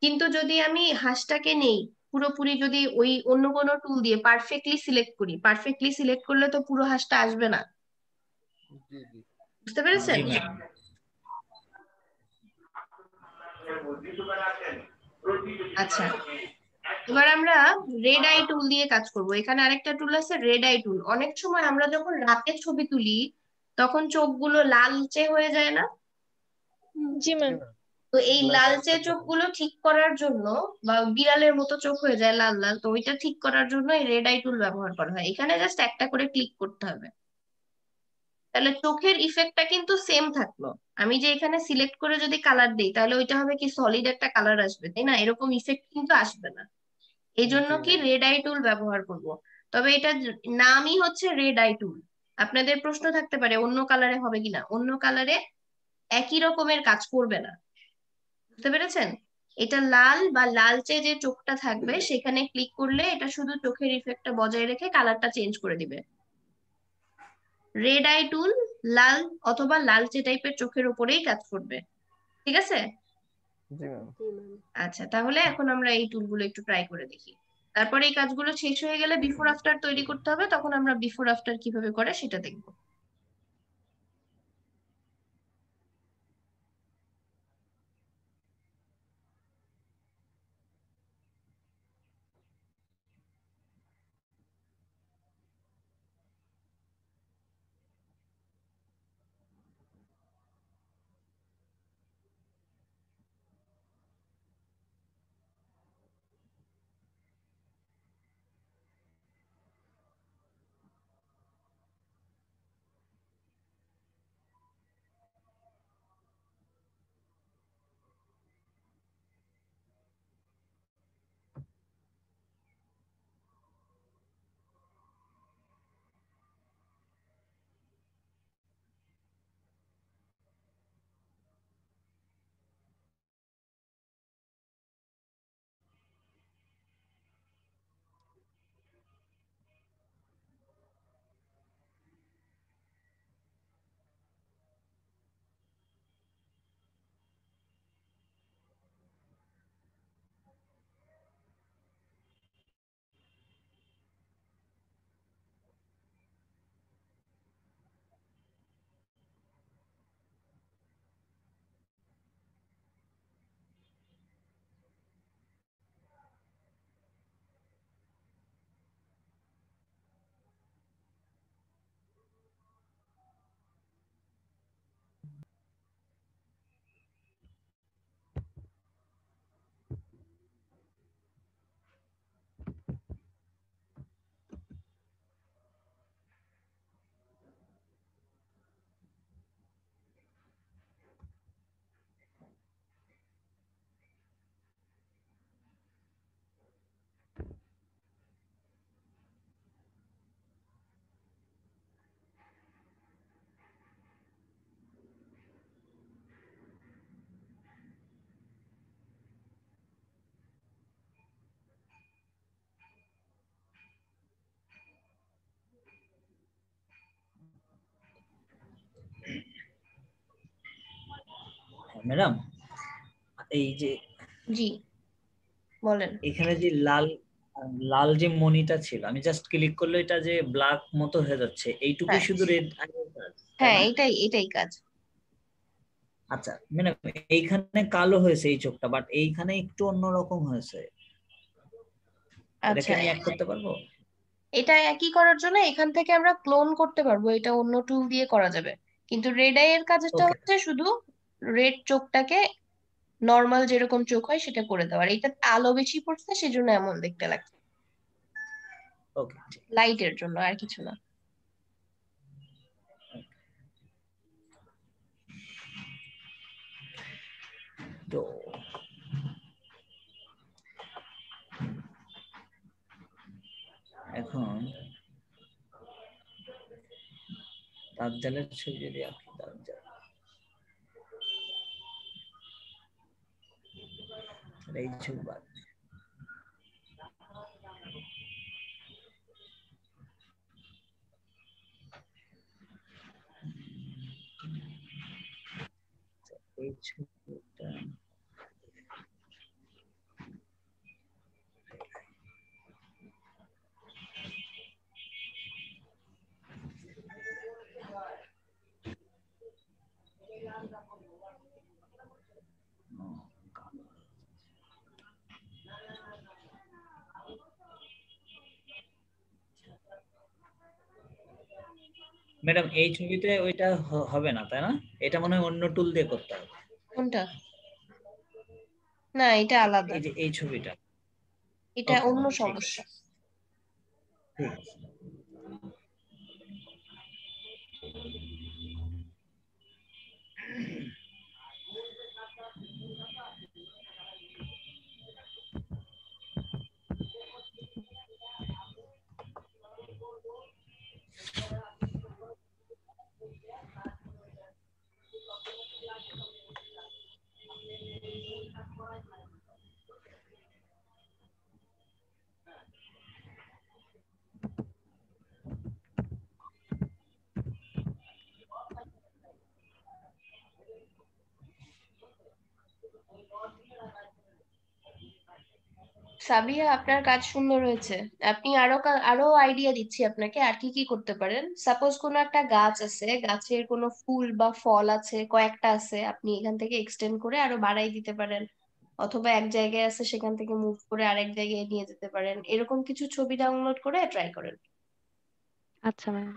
কিন্তু যদি আমি হাঁসটাকে নেই পুরোপুরি, যদি ওই অন্য কোনো টুল দিয়ে পারফেক্টলি সিলেক্ট করি, পারফেক্টলি সিলেক্ট করলে তো পুরো হাঁসটা আসবে না, জি জি বুঝতে পেরেছেন? জি ম্যাম। আচ্ছা, এবার আমরা রেড আই টুল দিয়ে কাজ করব। এখানে আরেকটা টুল আছে রেড আই টুল। অনেক সময় আমরা যখন রাতে ছবি তুলি তখন চোখগুলো লালচে হয়ে যায় না? জি ম্যাম। তো এই ব্ল্যাক লালচে চোখগুলো ঠিক করার জন্য, বা বিড়ালের মতো চোখ হয়ে যায় লাল লাল, তো ওইটা ঠিক করার জন্য এই রেড আই টুল ব্যবহার করা হয়। এখানে জাস্ট একটা করে ক্লিক করতে হবে, তাহলে চোখের ইফেক্টটা কিন্তু সেম থাকলো। আমি যে এখানে সিলেক্ট করে যদি কালার দিই তাহলে ওইটা হবে কি সলিড একটা কালার আসবে, তাই না? এরকম ইফেক্ট কিন্তু আসবে না। এই জন্য জি কি রেড আই টুল ব্যবহার করব। তবে এটা নামই হচ্ছে রেড আই টুল। আপনাদের প্রশ্ন থাকতে পারে অন্য কালারে হবে কিনা, অন্য কালারে একই রকমের কাজ করবে না, বুঝতে পেরেছেন? এটা লাল বা লালচে যে চোখটা থাকবে সেখানে ক্লিক করলে এটা শুধু চোখের ইফেক্টটা বজায় রেখে কালারটা চেঞ্জ করে দিবে। রেড আই টুল লাল অথবা লালচে টাইপের চোখের উপরেই কাজ করবে, ঠিক আছে? জি ম্যাম। জি ম্যাম। আচ্ছা, তাহলে এখন আমরা এই টুলগুলো একটু ট্রাই করে দেখি। তারপরে এই কাজগুলো শেষ হয়ে গেলে বিফোর আফটার তৈরি করতে হবে, তখন আমরা বিফোর আফটার কিভাবে করে সেটা দেখবো। ম্যাডাম এই যে জি বলেন। এখানে যে লাল লাল যে মনিটা ছিল, আমি জাস্ট ক্লিক করলে এটা যে ব্ল্যাক মতো হয়ে যাচ্ছে, এইটুকুই হ্যাঁ শুধু রেড আইয়ের কাজ, তাই হ্যাঁ, না? এটাই কাজ। আচ্ছা ম্যাডাম, এইখানে কালো হয়েছে এই চোখটা, বাট এইখানে একটু অন্যরকম হয়েছে, এটা কি আচ্ছা, আমি অ্যাড করতে পারবো? এটা একই করার জন্য এখান থেকে আমরা ক্লোন করতে পারবো, এটা অন্য টুল দিয়ে করা যাবে। কিন্তু রেড আই এর কাজটা ওকে হচ্ছে শুধু রেড চোখটাকে নর্মাল যেরকম চোখ হয় সেটা করে দেওয়ার। এটা আলো বেশি পড়ছে সেজন্য এমন দেখতে লাগছে, ওকে ঠিক লাইটের জন্য, আর কিছু না। তো এখন দাজ্জালের ছবি যদি আঁকি, দাজ্জাল এই ছবি বাদ। এই ছবিটা ম্যাডাম এই ছবিতে ওইটা হবে না, তাই না? এটা মনে হয় অন্য টুল দিয়ে করতে হবে। কোনটা? না, এটা আলাদা, এই যে এই ছবিটা। এটা ওকে অন্য ওকে ঠিক সমস্যা। আছে, ঠিক আছে। সাবিয়া, আপনার কাজ সুন্দর হয়েছে। আপনি আরো আইডিয়া দিচ্ছি আপনাকে আর কি কি করতে পারেন। সাপোজ কোনো একটা গাছ আছে, গাছের কোনো ফুল বা ফল আছে, কয়েকটা আছে, আপনি এখান থেকে এক্সটেন্ড করে আরো বাড়াই দিতে পারেন। অথবা এক জায়গায় আছে, সেখান থেকে মুভ করে আরেক জায়গায় নিয়ে যেতে পারেন। এরকম কিছু ছবি ডাউনলোড করে ট্রাই করেন। আচ্ছা ম্যাম।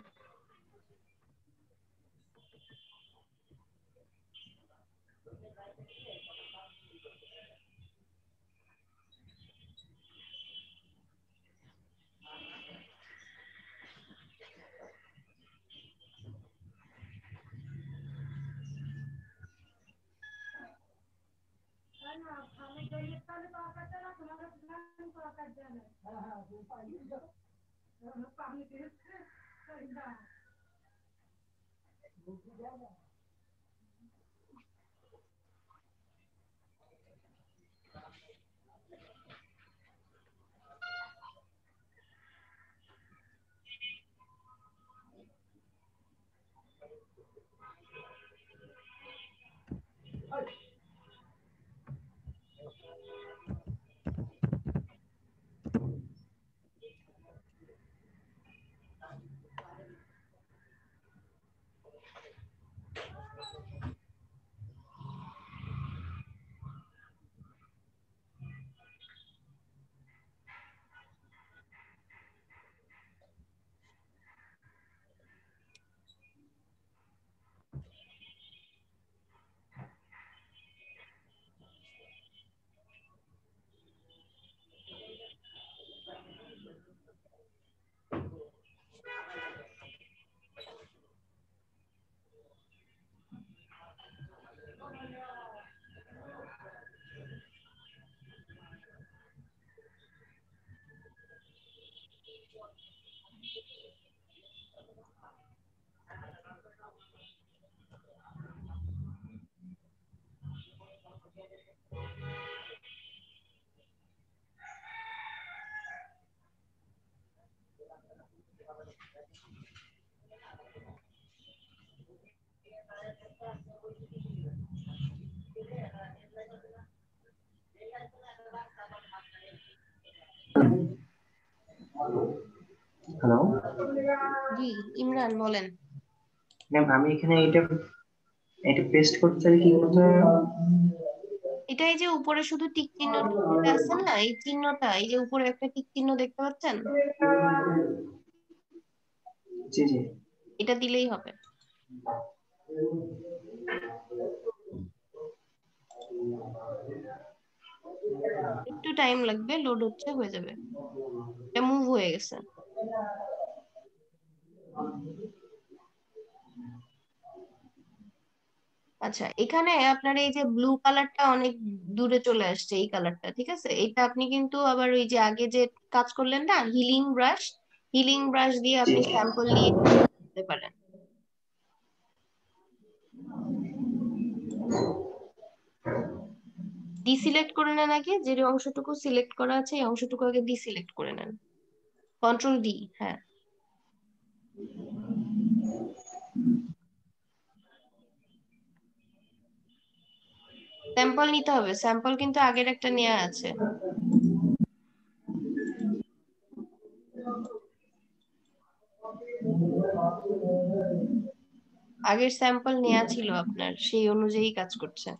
হ্যালো জি ইমরান বলেন। ম্যাম, আমি এখানে এটা পেস্ট করতে চাই, কি করতে হবে? এটা এই যে উপরে শুধু টিক চিহ্ন আছে না, এই চিহ্নটা, এই যে উপরে একটা টিক চিহ্ন দেখতে পাচ্ছেন, জি জি। এটা দিলেই হবে। একটু টাইম লাগবে, লোড হচ্ছে, হয়ে যাবে। এটা মুভ হয়ে গেছে। আচ্ছা, এখানে আপনার এই যে ব্লু কালারটা অনেক দূরে চলে আসছে, এই কালারটা, ঠিক আছে? এটা আপনি কিন্তু আবার ওই যে আগে যে কাজ করলেন না, হিলিং ব্রাশ দিয়ে জি। আপনি স্যাম্পল নিয়ে করতে পারেন। ডিসিলেক্ট করে নেন আগে, যে অংশটুকু সিলেক্ট করা আছে এই অংশটুকু আগে ডিসিলেক্ট করে নেন, কন্ট্রোল ডি। হ্যাঁ, স্যাম্পল নিতে হবে, স্যাম্পল কিন্তু আগের একটা নেওয়া আছে। আগের স্যাম্পল নেওয়া ছিল আপনার, সেই অনুযায়ী কাজ করছে।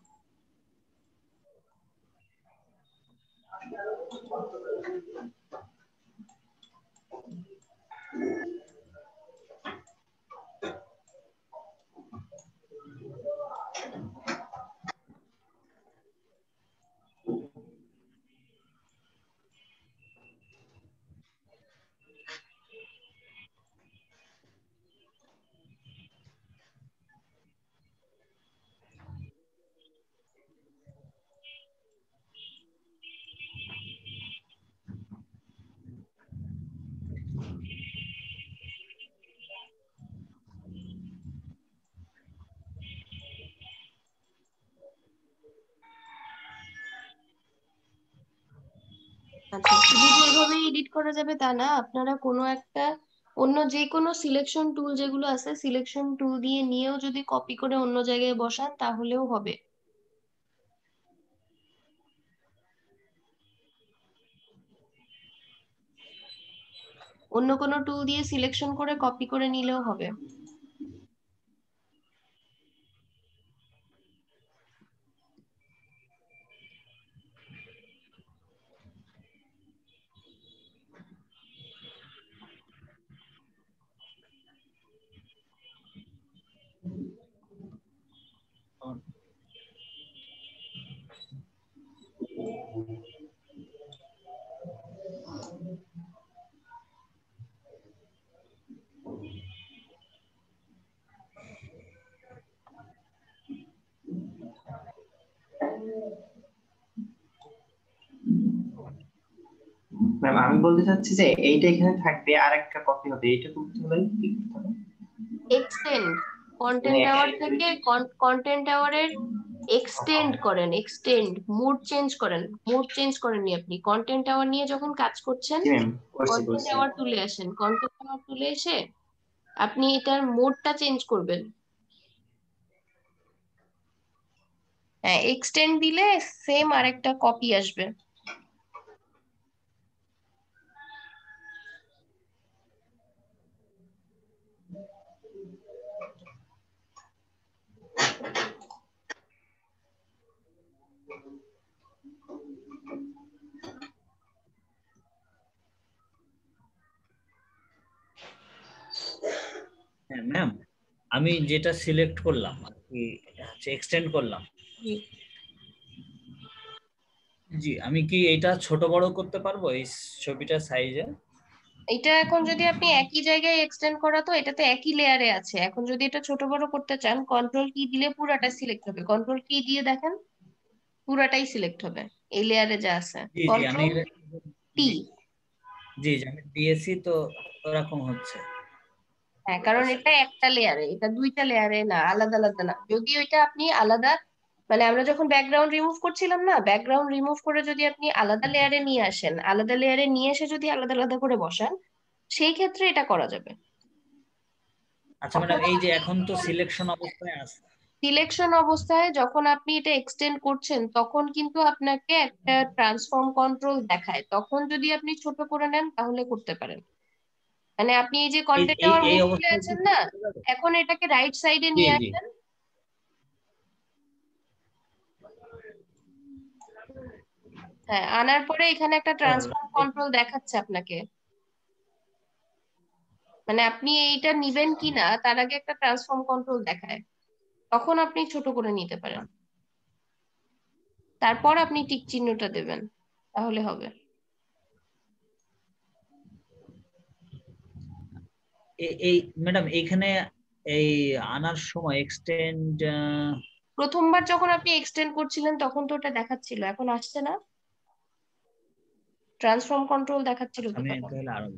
আচ্ছা, শুধু যে এভাবে এডিট করা যাবে তা না, আপনারা কোনো একটা অন্য যে কোনো সিলেকশন টুল যেগুলো আছে, সিলেকশন টুল দিয়ে নিয়েও যদি কপি করে অন্য জায়গায় বসান তাহলেও হবে। অন্য কোনো টুল দিয়ে সিলেকশন করে কপি করে নিলেও হবে। ম্যাম, আমি বলতে চাচ্ছি যে এইটা এখানে থাকবে আর একটা কপি হবে, এইটা করতে হলে কি করতে হবে? এক্সটেন্ড কন্টেন্ট টাওয়ার থেকে, কন্টেন্ট টাওয়ারের এক্সটেন্ড করেন, এক্সটেন্ড মোড চেঞ্জ করেন। মোড চেঞ্জ করেননি আপনি, কন্টেন্ট টাওয়ার নিয়ে যখন কাজ করছেন, জি ম্যাম, করছি কন্টেন্ট করছি। টাওয়ার তুলে আসেন, কন্টেন্ট টাওয়ার তুলে এসে আপনি এটার মোডটা চেঞ্জ করবেন। হ্যাঁ, এক্সটেন্ড দিলে সেম আরেকটা কপি আসবে। হ্যাঁ ম্যাম, আমি যেটা সিলেক্ট করলাম আর কি, এক্সটেন্ড করলাম। জি, আমি কি এটা ছোট বড় করতে পারবো এই ছবিটার সাইজে? এটা এখন যদি আপনি একই জায়গায় এক্সটেন্ড করা, তো এটাতে একই লেয়ারে আছে। এখন যদি এটা ছোট বড় করতে চান, কন্ট্রোল কি দিলে পুরাটা সিলেক্ট হবে। কন্ট্রোল কি দিয়ে দেখেন, পুরাটাই সিলেক্ট হবে এই লেয়ারে যা আছে। জি জি, আমি কন্ট্রোল টি। জি জি, আমি দিয়েছি তো ওরকম হচ্ছে। হ্যাঁ, কারণ এটা একটা লেয়ারে, এটা দুইটা লেয়ারে না, আলাদা আলাদা না। যদি ওইটা আপনি আলাদা, মানে আমরা যখন ব্যাকগ্রাউন্ড রিমুভ করছিলাম না, ব্যাকগ্রাউন্ড রিমুভ করে যদি আপনি আলাদা লেয়ারে নিয়ে আসেন, আলাদা লেয়ারে নিয়ে এসে যদি আলাদা আলাদা করে বসান, সেই ক্ষেত্রে এটা করা যাবে। আচ্ছা ম্যাডাম, এই যে এখন তো সিলেকশন অবস্থায় আছে, সিলেকশন অবস্থায় যখন আপনি এটা এক্সটেন্ড করছেন তখন কিন্তু আপনাকে একটা ট্রান্সফর্ম কন্ট্রোল দেখায়, তখন যদি আপনি ছোট করে নেন তাহলে করতে পারেন। মানে আপনি এই যে এই কন্টেন্ট এই টাওয়ার এই মুভ করে অবস্থায় কি আছেন না, করতে পারবে? এখন এটাকে রাইট সাইডে জি নিয়ে জি আসবেন। হ্যাঁ, আনার পরে এখানে একটা ট্রান্সফর্ম কন্ট্রোল দেখাচ্ছে আপনাকে, মানে আপনি এইটা নিবেন কিনা তার আগে একটা ট্রান্সফর্ম কন্ট্রোল দেখায়, তখন আপনি ছোট করে নিতে পারেন, তারপর আপনি টিক চিহ্নটা দেবেন, তাহলে হবে। এই ম্যাডাম এইখানে এই আনার সময় এক্সটেন্ড প্রথমবার যখন আপনি এক্সটেন্ড করছিলেন তখন তো ওটা দেখাচ্ছিল, এখন আসছে না, ট্রান্সফর্ম কন্ট্রোল দেখাচ্ছিল তো আমি তখন। তাহলে আরো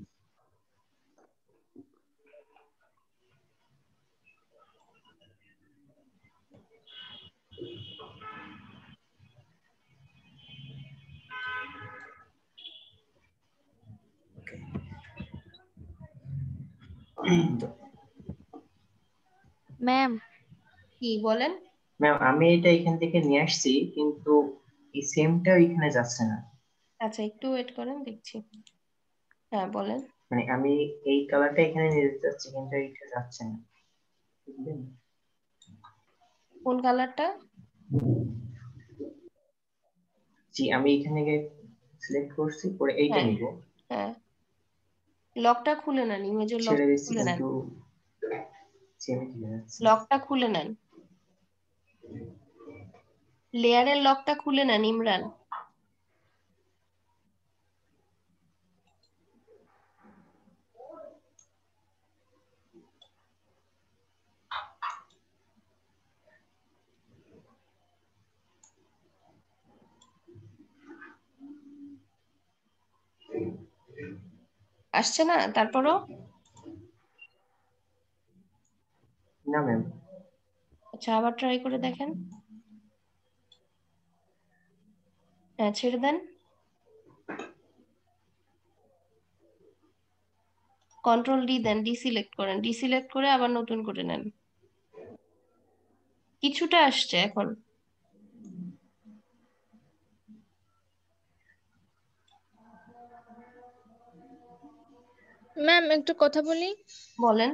ম্যাম কি বলেন? ম্যাম আমি এটা এখান থেকে নিয়ে আসছি, কিন্তু এই সেমটা এখানে যাচ্ছে না। আচ্ছা একটু ওয়েট করেন, দেখছি। হ্যাঁ বলেন। মানে আমি এই কালারটা এখানে নিয়ে যেতে চাচ্ছি, কিন্তু এইটা যাচ্ছে না, বুঝলেন? কোন কালারটা? জি, আমি এখানে সিলেক্ট করছি, পরে এইটা হ্যাঁ নিব, হ্যাঁ, লকটা খুলে নেন, ইমেজের ছেড়ে লকটা দিচ্ছি, খুলে নেন, কিন্তু সেমই চলে যাচ্ছে। লকটা খুলে নেন, লেয়ারের লকটা খুলে নেন ইমরান। আসছে না তারপরও? না ম্যাম। আচ্ছা আবার ট্রাই করে দেখেন। হ্যাঁ ছেড়ে দেন, কন্ট্রোল ডি দেন, ডিসিলেক্ট করেন, ডিসিলেক্ট করে আবার নতুন করে নেন, কিছুটা আসছে এখন। ম্যাম একটু কথা বলি। বলেন।